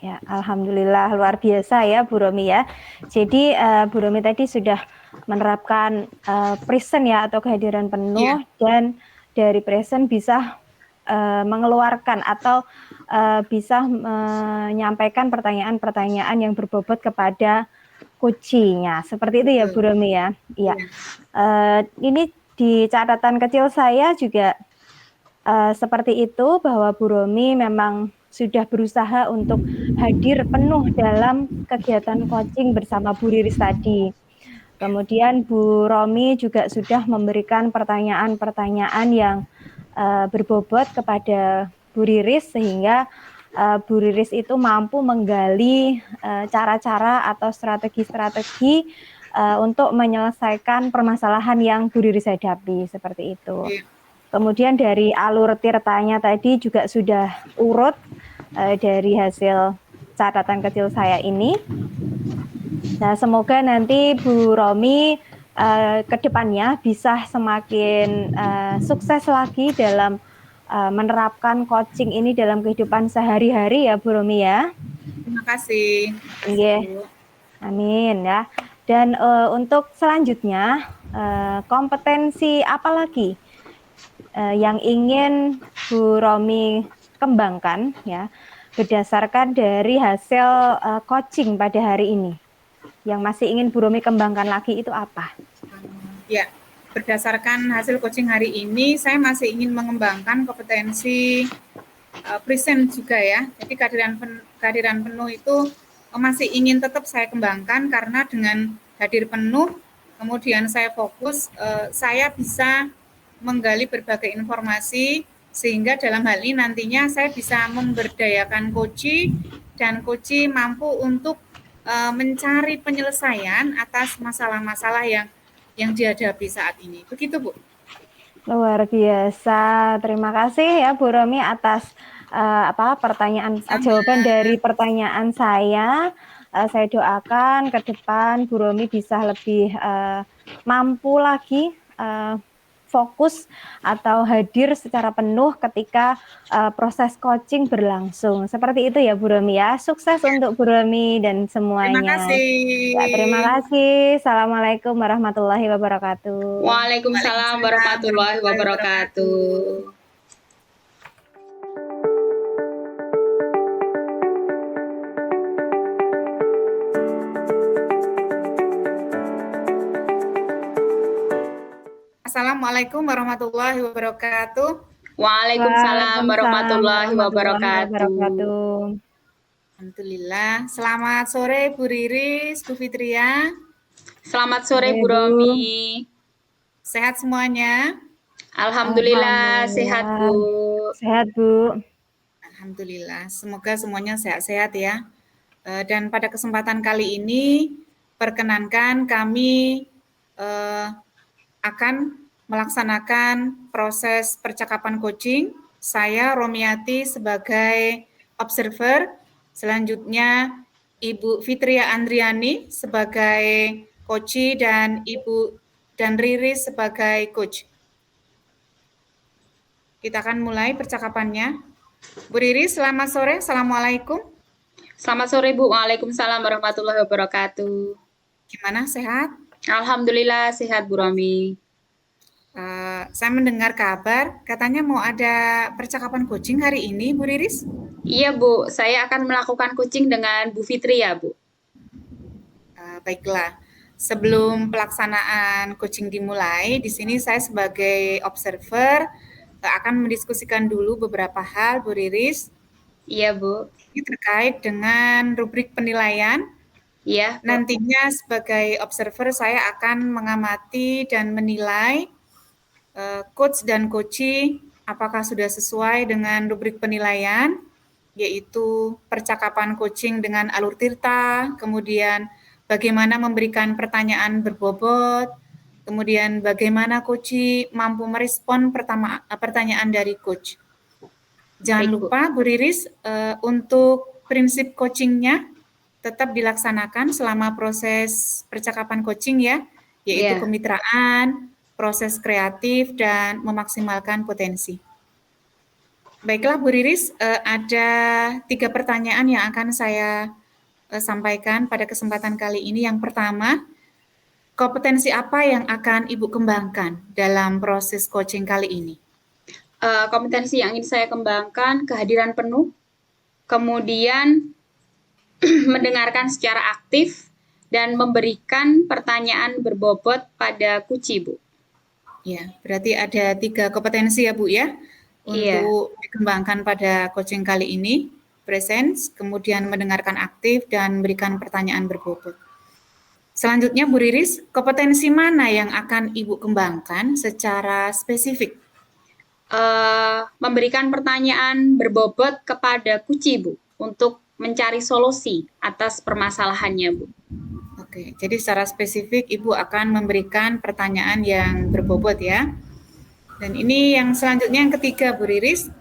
Ya, alhamdulillah luar biasa ya Bu Romi ya. Jadi Bu Romi tadi sudah menerapkan present ya atau kehadiran penuh, dan dari present bisa mengeluarkan atau bisa menyampaikan pertanyaan-pertanyaan yang berbobot kepada coachnya. Seperti itu ya Bu Romi ya. Iya. Ini di catatan kecil saya juga seperti itu, bahwa Bu Romi memang sudah berusaha untuk hadir penuh dalam kegiatan coaching bersama Bu Riris tadi. Kemudian Bu Romi juga sudah memberikan pertanyaan-pertanyaan yang berbobot kepada Bu Riris, sehingga Bu Riris itu mampu menggali cara-cara atau strategi-strategi untuk menyelesaikan permasalahan yang Bu Riris hadapi, seperti itu. Kemudian dari alur tirtanya tadi juga sudah urut dari hasil catatan kecil saya ini. Nah, semoga nanti Bu Romi ke depannya bisa semakin sukses lagi dalam menerapkan coaching ini dalam kehidupan sehari-hari ya Bu Romi ya. Terima kasih. Iya. Amin ya. Dan untuk selanjutnya kompetensi apa lagi yang ingin Bu Romi kembangkan ya berdasarkan dari hasil coaching pada hari ini? Yang masih ingin Bu Romi kembangkan lagi itu apa? Ya, berdasarkan hasil coaching hari ini, saya masih ingin mengembangkan kompetensi present juga ya. Jadi kehadiran penuh itu masih ingin tetap saya kembangkan, karena dengan hadir penuh, kemudian saya fokus, saya bisa menggali berbagai informasi, sehingga dalam hal ini nantinya saya bisa memberdayakan coach, dan coach mampu untuk mencari penyelesaian atas masalah-masalah yang dihadapi saat ini. Begitu, Bu. Luar biasa. Terima kasih ya Bu Romi atas jawaban dari pertanyaan saya. Saya doakan ke depan Bu Romi bisa lebih mampu lagi fokus atau hadir secara penuh ketika proses coaching berlangsung. Seperti itu ya Bu Romi ya. Sukses untuk Bu Romi dan semuanya. Terima kasih. Ya, terima kasih. Assalamualaikum warahmatullahi wabarakatuh. Waalaikumsalam warahmatullahi wabarakatuh. Assalamualaikum warahmatullahi wabarakatuh. Waalaikumsalam warahmatullahi wabarakatuh. Alhamdulillah. Selamat sore Bu Riris, Bu Fitria. Selamat sore Bu Romi. Sehat semuanya? Alhamdulillah sehat Bu. Sehat Bu. Alhamdulillah. Semoga semuanya sehat-sehat ya. Dan pada kesempatan kali ini, perkenankan kami akan melaksanakan proses percakapan coaching. Saya Romiati sebagai observer, selanjutnya Ibu Fitria Andriani sebagai coach, dan Ibu dan Riris sebagai coach. Kita akan mulai percakapannya. Bu Riris, selamat sore. Assalamualaikum. Selamat sore Bu, Waalaikumsalam warahmatullahi wabarakatuh. Gimana, sehat? Alhamdulillah sehat Bu Romi. Saya mendengar kabar, katanya mau ada percakapan coaching hari ini, Bu Riris? Iya Bu, saya akan melakukan coaching dengan Bu Fitri ya Bu. Baiklah, sebelum pelaksanaan coaching dimulai, di sini saya sebagai observer akan mendiskusikan dulu beberapa hal, Bu Riris. Iya Bu. Ini terkait dengan rubrik penilaian. Iya. Bu. Nantinya sebagai observer saya akan mengamati dan menilai coach dan coachee apakah sudah sesuai dengan rubrik penilaian, yaitu percakapan coaching dengan alur tirta, kemudian bagaimana memberikan pertanyaan berbobot, kemudian bagaimana coachee mampu merespon pertanyaan dari coach. Jangan lupa Bu Riris, untuk prinsip coachingnya tetap dilaksanakan selama proses percakapan coaching ya, yaitu kemitraan, proses kreatif, dan memaksimalkan potensi. Baiklah Bu Riris, ada 3 pertanyaan yang akan saya sampaikan pada kesempatan kali ini. Yang pertama, kompetensi apa yang akan Ibu kembangkan dalam proses coaching kali ini? Kompetensi yang ingin saya kembangkan, kehadiran penuh, kemudian mendengarkan secara aktif, dan memberikan pertanyaan berbobot pada coachee Bu. Ya, berarti ada 3 kompetensi ya Bu ya, untuk dikembangkan pada coaching kali ini, presence, kemudian mendengarkan aktif, dan memberikan pertanyaan berbobot. Selanjutnya Bu Riris, kompetensi mana yang akan Ibu kembangkan secara spesifik? Memberikan pertanyaan berbobot kepada coachee Bu, untuk mencari solusi atas permasalahannya Bu. Oke, jadi secara spesifik Ibu akan memberikan pertanyaan yang berbobot ya. Dan ini yang selanjutnya yang ketiga Bu Riris,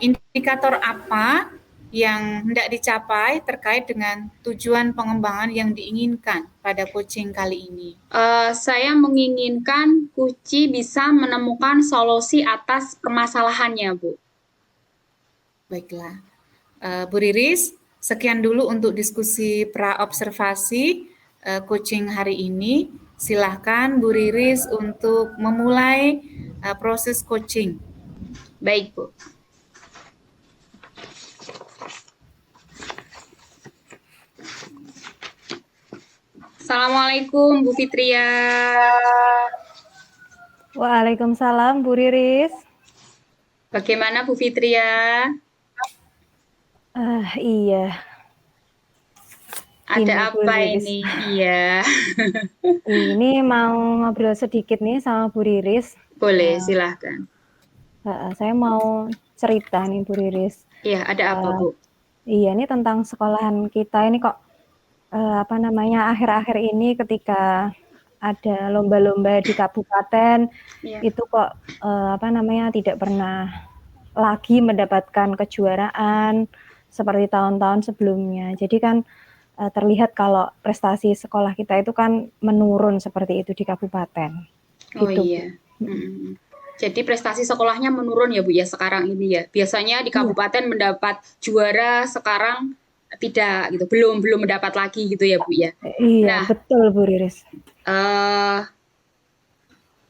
indikator apa yang hendak dicapai terkait dengan tujuan pengembangan yang diinginkan pada coaching kali ini? Saya menginginkan coachee bisa menemukan solusi atas permasalahannya Bu. Baiklah, Bu Riris, sekian dulu untuk diskusi pra-observasi coaching hari ini. Silahkan Bu Riris untuk memulai proses coaching. Baik Bu. Assalamualaikum Bu Fitria. Waalaikumsalam Bu Riris. Bagaimana Bu Fitria? Iya. Ada apa ini? Iya. Ini mau ngobrol sedikit nih sama Bu Riris. Boleh, silahkan. Saya mau cerita nih Bu Riris. Iya, ada apa Bu? Iya, ini tentang sekolahan kita ini kok akhir-akhir ini ketika ada lomba-lomba di kabupaten itu kok tidak pernah lagi mendapatkan kejuaraan seperti tahun-tahun sebelumnya. Jadi kan terlihat kalau prestasi sekolah kita itu kan menurun seperti itu di kabupaten. Oh gitu. Iya. Jadi prestasi sekolahnya menurun ya Bu ya sekarang ini ya. Biasanya di kabupaten mendapat juara, sekarang tidak gitu. Belum mendapat lagi gitu ya Bu ya. Iya, betul Bu Riris.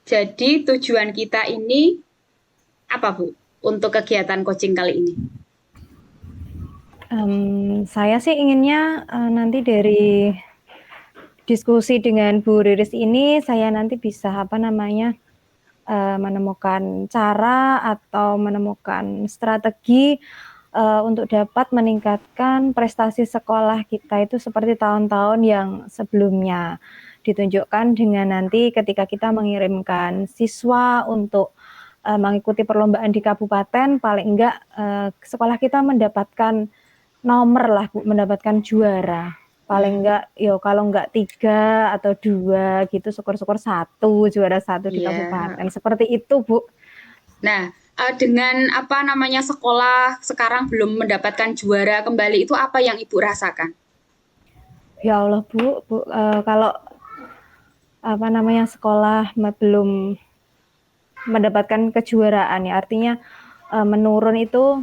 Jadi tujuan kita ini apa Bu untuk kegiatan coaching kali ini? Saya sih inginnya nanti dari diskusi dengan Bu Riris ini saya nanti bisa menemukan cara atau menemukan strategi untuk dapat meningkatkan prestasi sekolah kita itu seperti tahun-tahun yang sebelumnya. Ditunjukkan dengan nanti ketika kita mengirimkan siswa untuk mengikuti perlombaan di kabupaten, paling enggak sekolah kita mendapatkan nomor lah Bu, mendapatkan juara. Paling enggak, kalau enggak 3 atau 2 gitu, syukur-syukur 1, juara 1 di kabupaten. Seperti itu Bu. Nah, dengan sekolah sekarang belum mendapatkan juara kembali, itu apa yang Ibu rasakan? Ya Allah Bu, kalau sekolah belum mendapatkan kejuaraan ya. Artinya menurun itu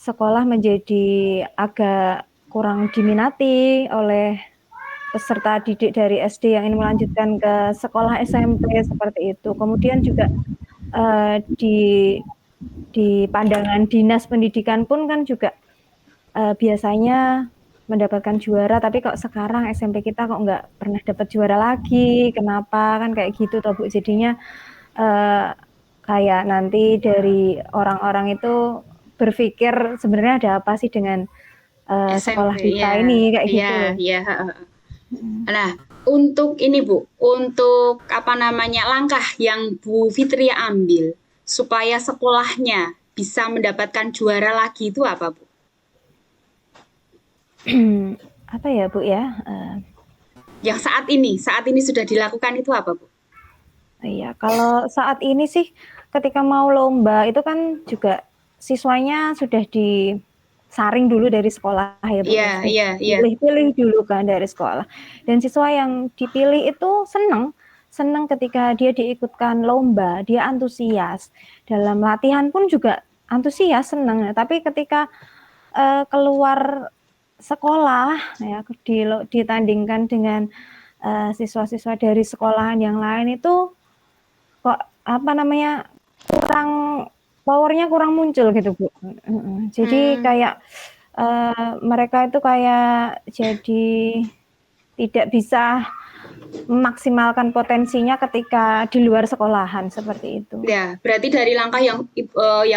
sekolah menjadi agak kurang diminati oleh peserta didik dari SD yang ingin melanjutkan ke sekolah SMP seperti itu. Kemudian juga di pandangan dinas pendidikan pun kan juga biasanya mendapatkan juara, tapi kok sekarang SMP kita kok nggak pernah dapat juara lagi, kenapa, kan kayak gitu toh Bu. Jadinya kayak nanti dari orang-orang itu berpikir sebenarnya ada apa sih dengan sekolah SMP kita ya, ini, kayak gitu ya, loh. ya. Nah, untuk ini Bu, untuk apa namanya langkah yang Bu Fitria ambil supaya sekolahnya bisa mendapatkan juara lagi itu apa Bu? Apa ya Bu ya? Yang saat ini sudah dilakukan itu apa Bu? Iya, kalau saat ini sih ketika mau lomba itu kan juga siswanya sudah disaring dulu dari sekolah ya Bu ya, Iya, sudah iya, iya. pilih-pilih dulu kan dari sekolah. Dan siswa yang dipilih itu senang ketika dia diikutkan lomba, dia antusias. Dalam latihan pun juga antusias, senang. Tapi ketika keluar sekolah ya ditandingkan dengan siswa-siswa dari sekolahan yang lain itu kok apa namanya powernya kurang muncul gitu Bu. Jadi kayak mereka itu kayak jadi tidak bisa memaksimalkan potensinya ketika di luar sekolahan seperti itu. Ya, berarti dari langkah yang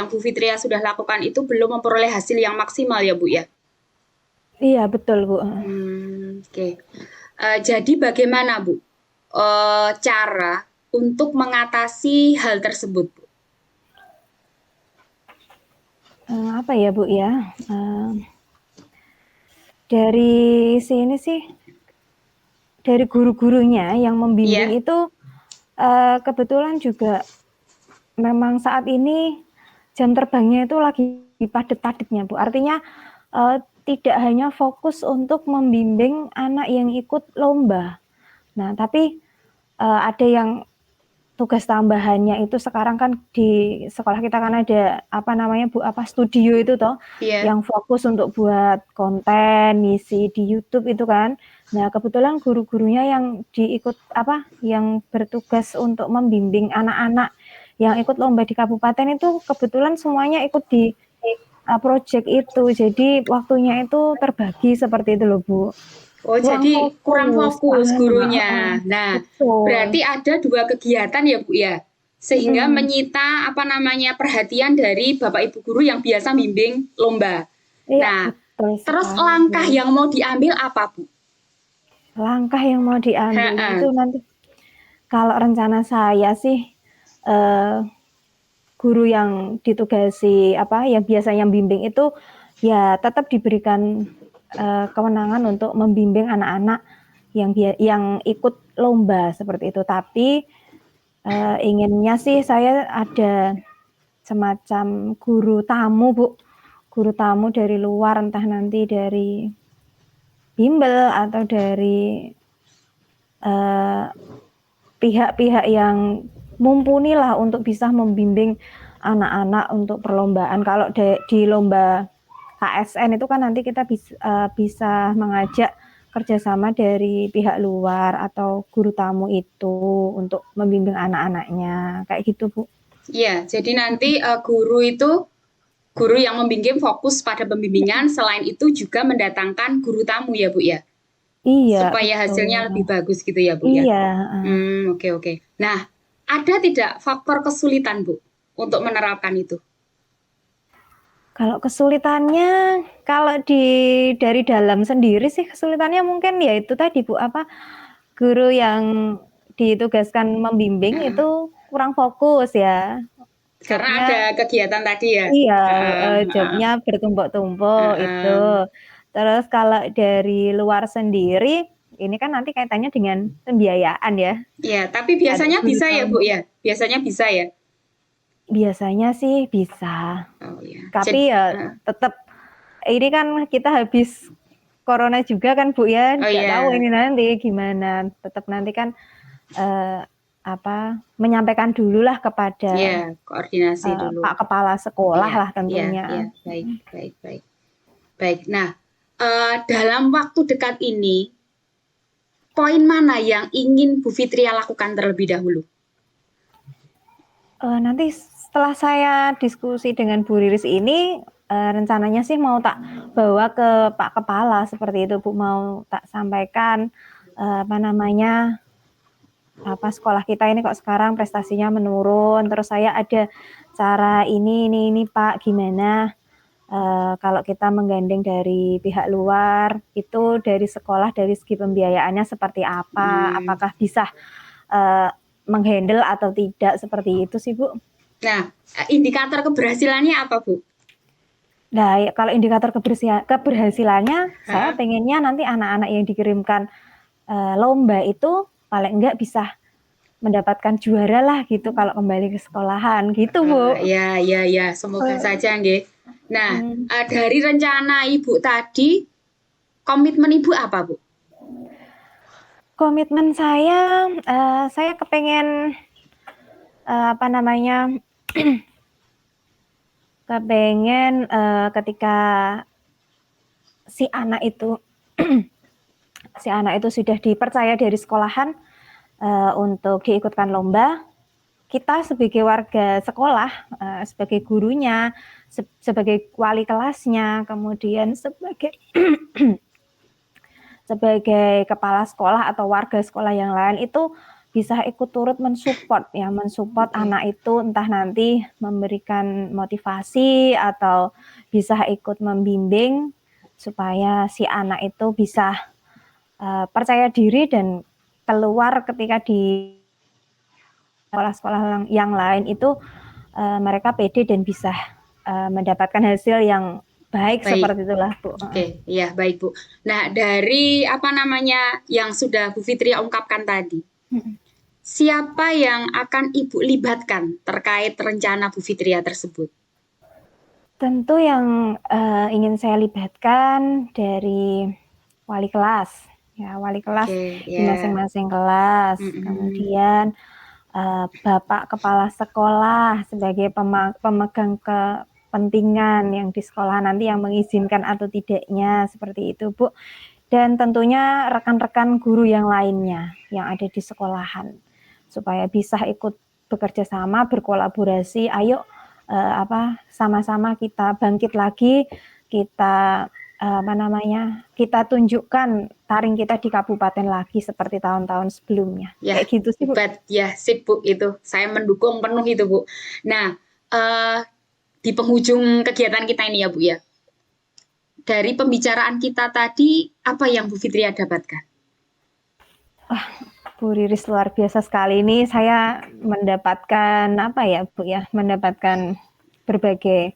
Bu Fitria sudah lakukan itu belum memperoleh hasil yang maksimal ya Bu ya? Iya betul Bu. Oke. Jadi bagaimana Bu cara untuk mengatasi hal tersebut Bu? Apa ya Bu ya? Dari sini sih dari guru-gurunya yang membimbing Iya. itu kebetulan juga memang saat ini jam terbangnya itu lagi padat-padatnya Bu. Artinya tidak hanya fokus untuk membimbing anak yang ikut lomba. Nah, tapi ada yang tugas tambahannya itu sekarang kan di sekolah kita kan ada apa namanya Bu, studio itu toh Iya. yang fokus untuk buat konten, ngisi di YouTube itu kan. Nah, kebetulan guru-gurunya yang yang bertugas untuk membimbing anak-anak yang ikut lomba di kabupaten itu kebetulan semuanya ikut di project itu. Jadi waktunya itu terbagi seperti itu loh Bu. Oh, jadi kurang fokus gurunya. Nah, Betul. berarti ada 2 kegiatan ya, Bu, ya? Sehingga menyita apa namanya perhatian dari Bapak Ibu guru yang biasa bimbing lomba. Iya, Nah, betul terus sekali. langkah yang mau diambil apa, Bu? Langkah yang mau diambil Heeh. itu nanti kalau rencana saya sih guru yang ditugasi yang biasanya bimbing itu ya tetap diberikan kewenangan untuk membimbing anak-anak yang ikut lomba seperti itu. Tapi inginnya sih saya ada semacam guru tamu Bu, guru tamu dari luar, entah nanti dari bimbel atau dari pihak-pihak yang mumpuni lah untuk bisa membimbing anak-anak untuk perlombaan. Kalau di lomba KSN itu kan nanti kita bisa mengajak kerjasama dari pihak luar atau guru tamu itu untuk membimbing anak-anaknya kayak gitu Bu. Iya, jadi nanti guru yang membimbing fokus pada pembimbingan, selain itu juga mendatangkan guru tamu ya, Bu, ya? Iya Supaya betul. hasilnya lebih bagus gitu ya, Bu, ya? Iya. Oke. Nah, ada tidak faktor kesulitan, Bu, untuk menerapkan itu? Kalau kesulitannya, kalau dari dalam sendiri sih kesulitannya mungkin ya itu tadi Bu, guru yang ditugaskan membimbing itu kurang fokus ya. Karena ada kegiatan tadi ya? Iya, jobnya bertumpuk-tumpuk itu. Terus kalau dari luar sendiri, ini kan nanti kaitannya dengan pembiayaan ya. Iya, tapi biasanya bisa ya, Bu, ya? Biasanya bisa ya? Biasanya sih bisa. Oh, ya. Tapi ya tetap ini kan kita habis corona juga kan Bu ya, Oh, nggak tahu iya. ini nanti gimana. Tetap nanti kan menyampaikan dululah kepada Ya, koordinasi dulu. Pak Kepala Sekolah Iya, lah tentunya. iya, baik. Baik, nah dalam waktu dekat ini, poin mana yang ingin Bu Fitria lakukan terlebih dahulu? Nanti setelah saya diskusi dengan Bu Riris ini, rencananya sih mau tak bawa ke Pak Kepala seperti itu Bu, mau tak sampaikan sekolah kita ini kok sekarang prestasinya menurun, terus saya ada cara ini Pak, gimana kalau kita menggandeng dari pihak luar, itu dari sekolah dari segi pembiayaannya seperti apa, apakah bisa menghandle atau tidak, seperti itu sih Bu. Nah, indikator keberhasilannya apa Bu? Nah, kalau indikator keberhasilannya, saya pengennya nanti anak-anak yang dikirimkan lomba itu paling enggak bisa mendapatkan juara lah gitu kalau kembali ke sekolahan gitu Bu. Ya, semoga saja nggih. Nah, dari rencana Ibu tadi, komitmen Ibu apa Bu? Komitmen saya kepengen kepengen ketika si anak itu sudah dipercaya dari sekolahan untuk diikutkan lomba, kita sebagai warga sekolah, sebagai gurunya, sebagai wali kelasnya, kemudian sebagai sebagai kepala sekolah atau warga sekolah yang lain itu bisa ikut turut mensupport anak itu, entah nanti memberikan motivasi atau bisa ikut membimbing supaya si anak itu bisa percaya diri dan keluar ketika di sekolah-sekolah yang lain itu mereka pede dan bisa mendapatkan hasil yang baik. Seperti itulah Bu. Oke, ya baik Bu. Nah, dari yang sudah Bu Fitria ungkapkan tadi, siapa yang akan Ibu libatkan terkait rencana Bu Fitria tersebut? Tentu yang ingin saya libatkan dari wali kelas, wali kelas di masing-masing kelas, kemudian Bapak Kepala Sekolah sebagai pemegang kepentingan yang di sekolah nanti yang mengizinkan atau tidaknya, seperti itu Bu. Dan tentunya rekan-rekan guru yang lainnya yang ada di sekolahan supaya bisa ikut bekerja sama, berkolaborasi. Ayo sama-sama kita bangkit lagi, kita kita tunjukkan taring kita di kabupaten lagi seperti tahun-tahun sebelumnya. Ya, kayak gitu sih Bu. Ya, sip Bu, itu saya mendukung penuh itu Bu. Nah, di penghujung kegiatan kita ini ya Bu ya, dari pembicaraan kita tadi, apa yang Bu Fitria dapatkan? Bu Riris luar biasa sekali ini. Saya mendapatkan Bu ya, mendapatkan berbagai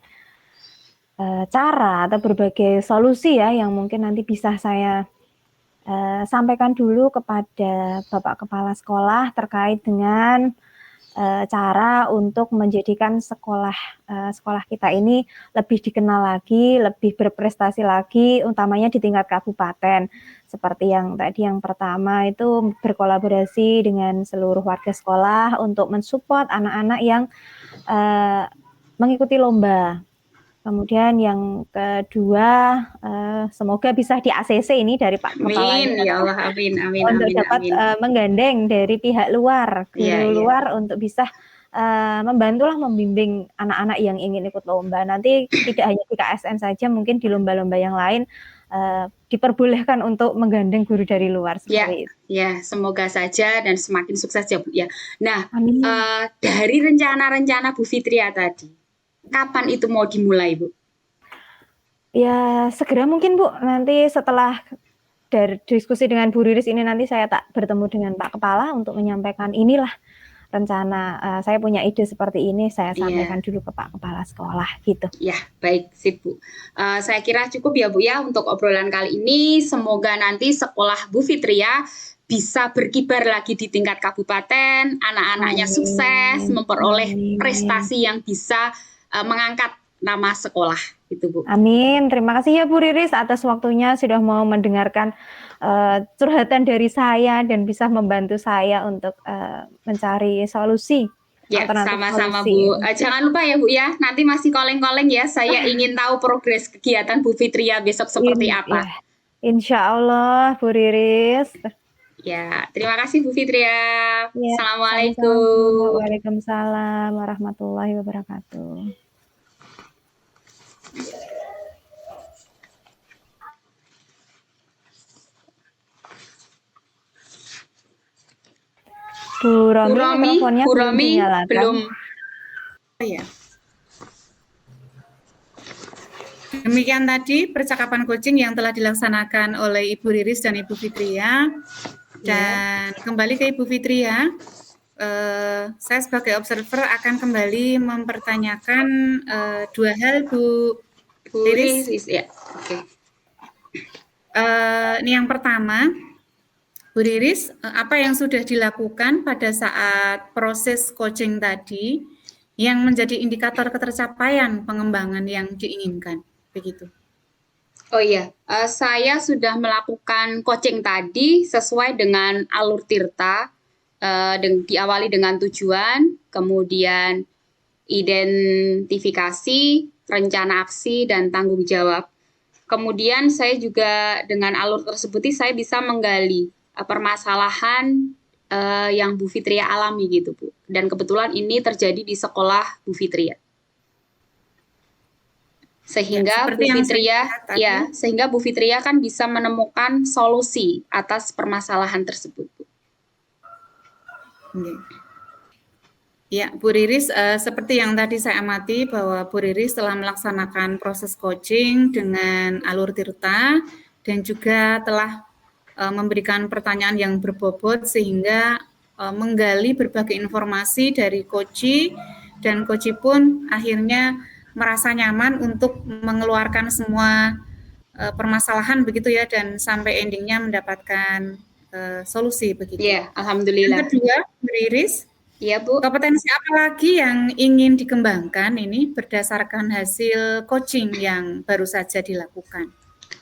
cara atau berbagai solusi ya yang mungkin nanti bisa saya sampaikan dulu kepada Bapak Kepala Sekolah terkait dengan cara untuk menjadikan sekolah kita ini lebih dikenal lagi, lebih berprestasi lagi, utamanya di tingkat kabupaten. Seperti yang tadi yang pertama itu berkolaborasi dengan seluruh warga sekolah untuk mensupport anak-anak yang mengikuti lomba. Kemudian yang kedua, semoga bisa di ACC ini dari Pak Kepala. Amin, ya Allah, amin. Untuk dapat menggandeng dari pihak luar, guru luar untuk bisa membantulah membimbing anak-anak yang ingin ikut lomba. Nanti tidak hanya di KSN saja, mungkin di lomba-lomba yang lain diperbolehkan untuk menggandeng guru dari luar. Seperti itu. Ya, semoga saja dan semakin sukses ya Bu ya. Nah, dari rencana-rencana Bu Fitria tadi, kapan itu mau dimulai Bu? Ya segera mungkin Bu, nanti setelah dari diskusi dengan Bu Riris ini nanti saya tak bertemu dengan Pak Kepala untuk menyampaikan inilah rencana, saya punya ide seperti ini, saya sampaikan dulu ke Pak Kepala Sekolah gitu. Ya, baik, sip Bu. Saya kira cukup ya Bu ya untuk obrolan kali ini. Semoga nanti sekolah Bu Fitria bisa berkibar lagi di tingkat kabupaten, anak-anaknya sukses, memperoleh prestasi yang bisa mengangkat nama sekolah itu, Bu. Amin. Terima kasih ya Bu Riris atas waktunya sudah mau mendengarkan curhatan dari saya dan bisa membantu saya untuk mencari solusi. Ya, alternatif sama-sama solusi Bu. ini. Jangan lupa ya Bu ya, nanti masih calling-calling ya. Saya ingin tahu progres kegiatan Bu Fitria besok seperti apa. Ya. Insya Allah Bu Riris. Ya, terima kasih Bu Fitria. Ya, Assalamualaikum. sama-sama. Waalaikumsalam warahmatullahi wabarakatuh. Bu Romi, mikrofonnya Bu belum Romi dinyalakan. belum. Ya. Demikian tadi percakapan coaching yang telah dilaksanakan oleh Ibu Riris dan Ibu Fitria. Dan kembali ke Ibu Fitria, saya sebagai observer akan kembali mempertanyakan dua hal Bu Riris. Ya. Oke. Ini yang pertama, Bu Riris, apa yang sudah dilakukan pada saat proses coaching tadi yang menjadi indikator ketercapaian pengembangan yang diinginkan, begitu? Oh iya, saya sudah melakukan coaching tadi sesuai dengan alur Tirta, diawali dengan tujuan, kemudian identifikasi, rencana aksi, dan tanggung jawab. Kemudian saya juga dengan alur tersebut saya bisa menggali permasalahan yang Bu Fitria alami gitu Bu. Dan kebetulan ini terjadi di sekolah Bu Fitria. Sehingga Bu Fitria kan bisa menemukan solusi atas permasalahan tersebut. Ya, Bu Riris, seperti yang tadi saya amati bahwa Bu Riris telah melaksanakan proses coaching dengan alur Tirta dan juga telah memberikan pertanyaan yang berbobot sehingga menggali berbagai informasi dari coach dan coach pun akhirnya merasa nyaman untuk mengeluarkan semua permasalahan begitu ya dan sampai endingnya mendapatkan solusi begitu. Ya, alhamdulillah. Yang kedua, Bu Riris, ya Bu. Kompetensi apa lagi yang ingin dikembangkan ini berdasarkan hasil coaching yang baru saja dilakukan?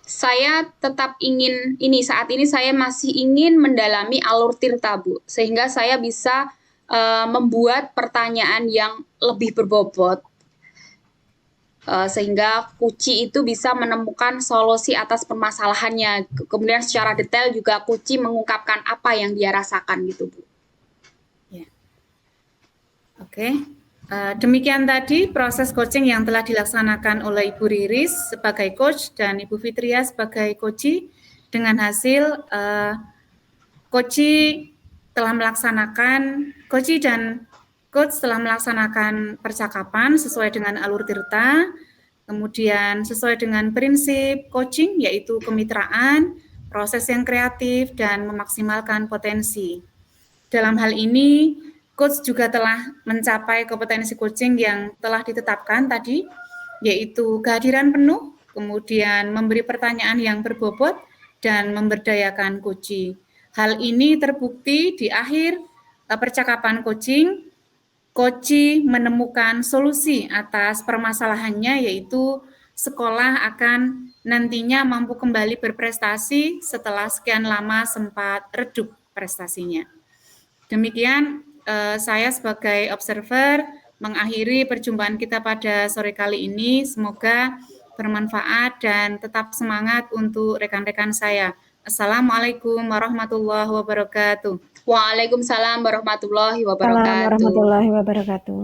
Saya tetap ingin saat ini saya masih ingin mendalami alur Tirta Bu, sehingga saya bisa membuat pertanyaan yang lebih berbobot, sehingga Kuci itu bisa menemukan solusi atas permasalahannya. Kemudian secara detail juga Kuci mengungkapkan apa yang dia rasakan gitu Bu. Ya. Oke. Demikian tadi proses coaching yang telah dilaksanakan oleh Ibu Riris sebagai coach dan Ibu Fitria sebagai coach dengan hasil coach telah melaksanakan coach telah melaksanakan percakapan sesuai dengan alur Tirta, kemudian sesuai dengan prinsip coaching yaitu kemitraan, proses yang kreatif dan memaksimalkan potensi. Dalam hal ini coach juga telah mencapai kompetensi coaching yang telah ditetapkan tadi, yaitu kehadiran penuh, kemudian memberi pertanyaan yang berbobot, dan memberdayakan coach. Hal ini terbukti di akhir percakapan coaching, coach menemukan solusi atas permasalahannya, yaitu sekolah akan nantinya mampu kembali berprestasi setelah sekian lama sempat redup prestasinya. Demikian saya sebagai observer mengakhiri perjumpaan kita pada sore kali ini. Semoga bermanfaat dan tetap semangat untuk rekan-rekan saya. Assalamualaikum warahmatullahi wabarakatuh. Waalaikumsalam warahmatullahi wabarakatuh. Warahmatullahi wabarakatuh.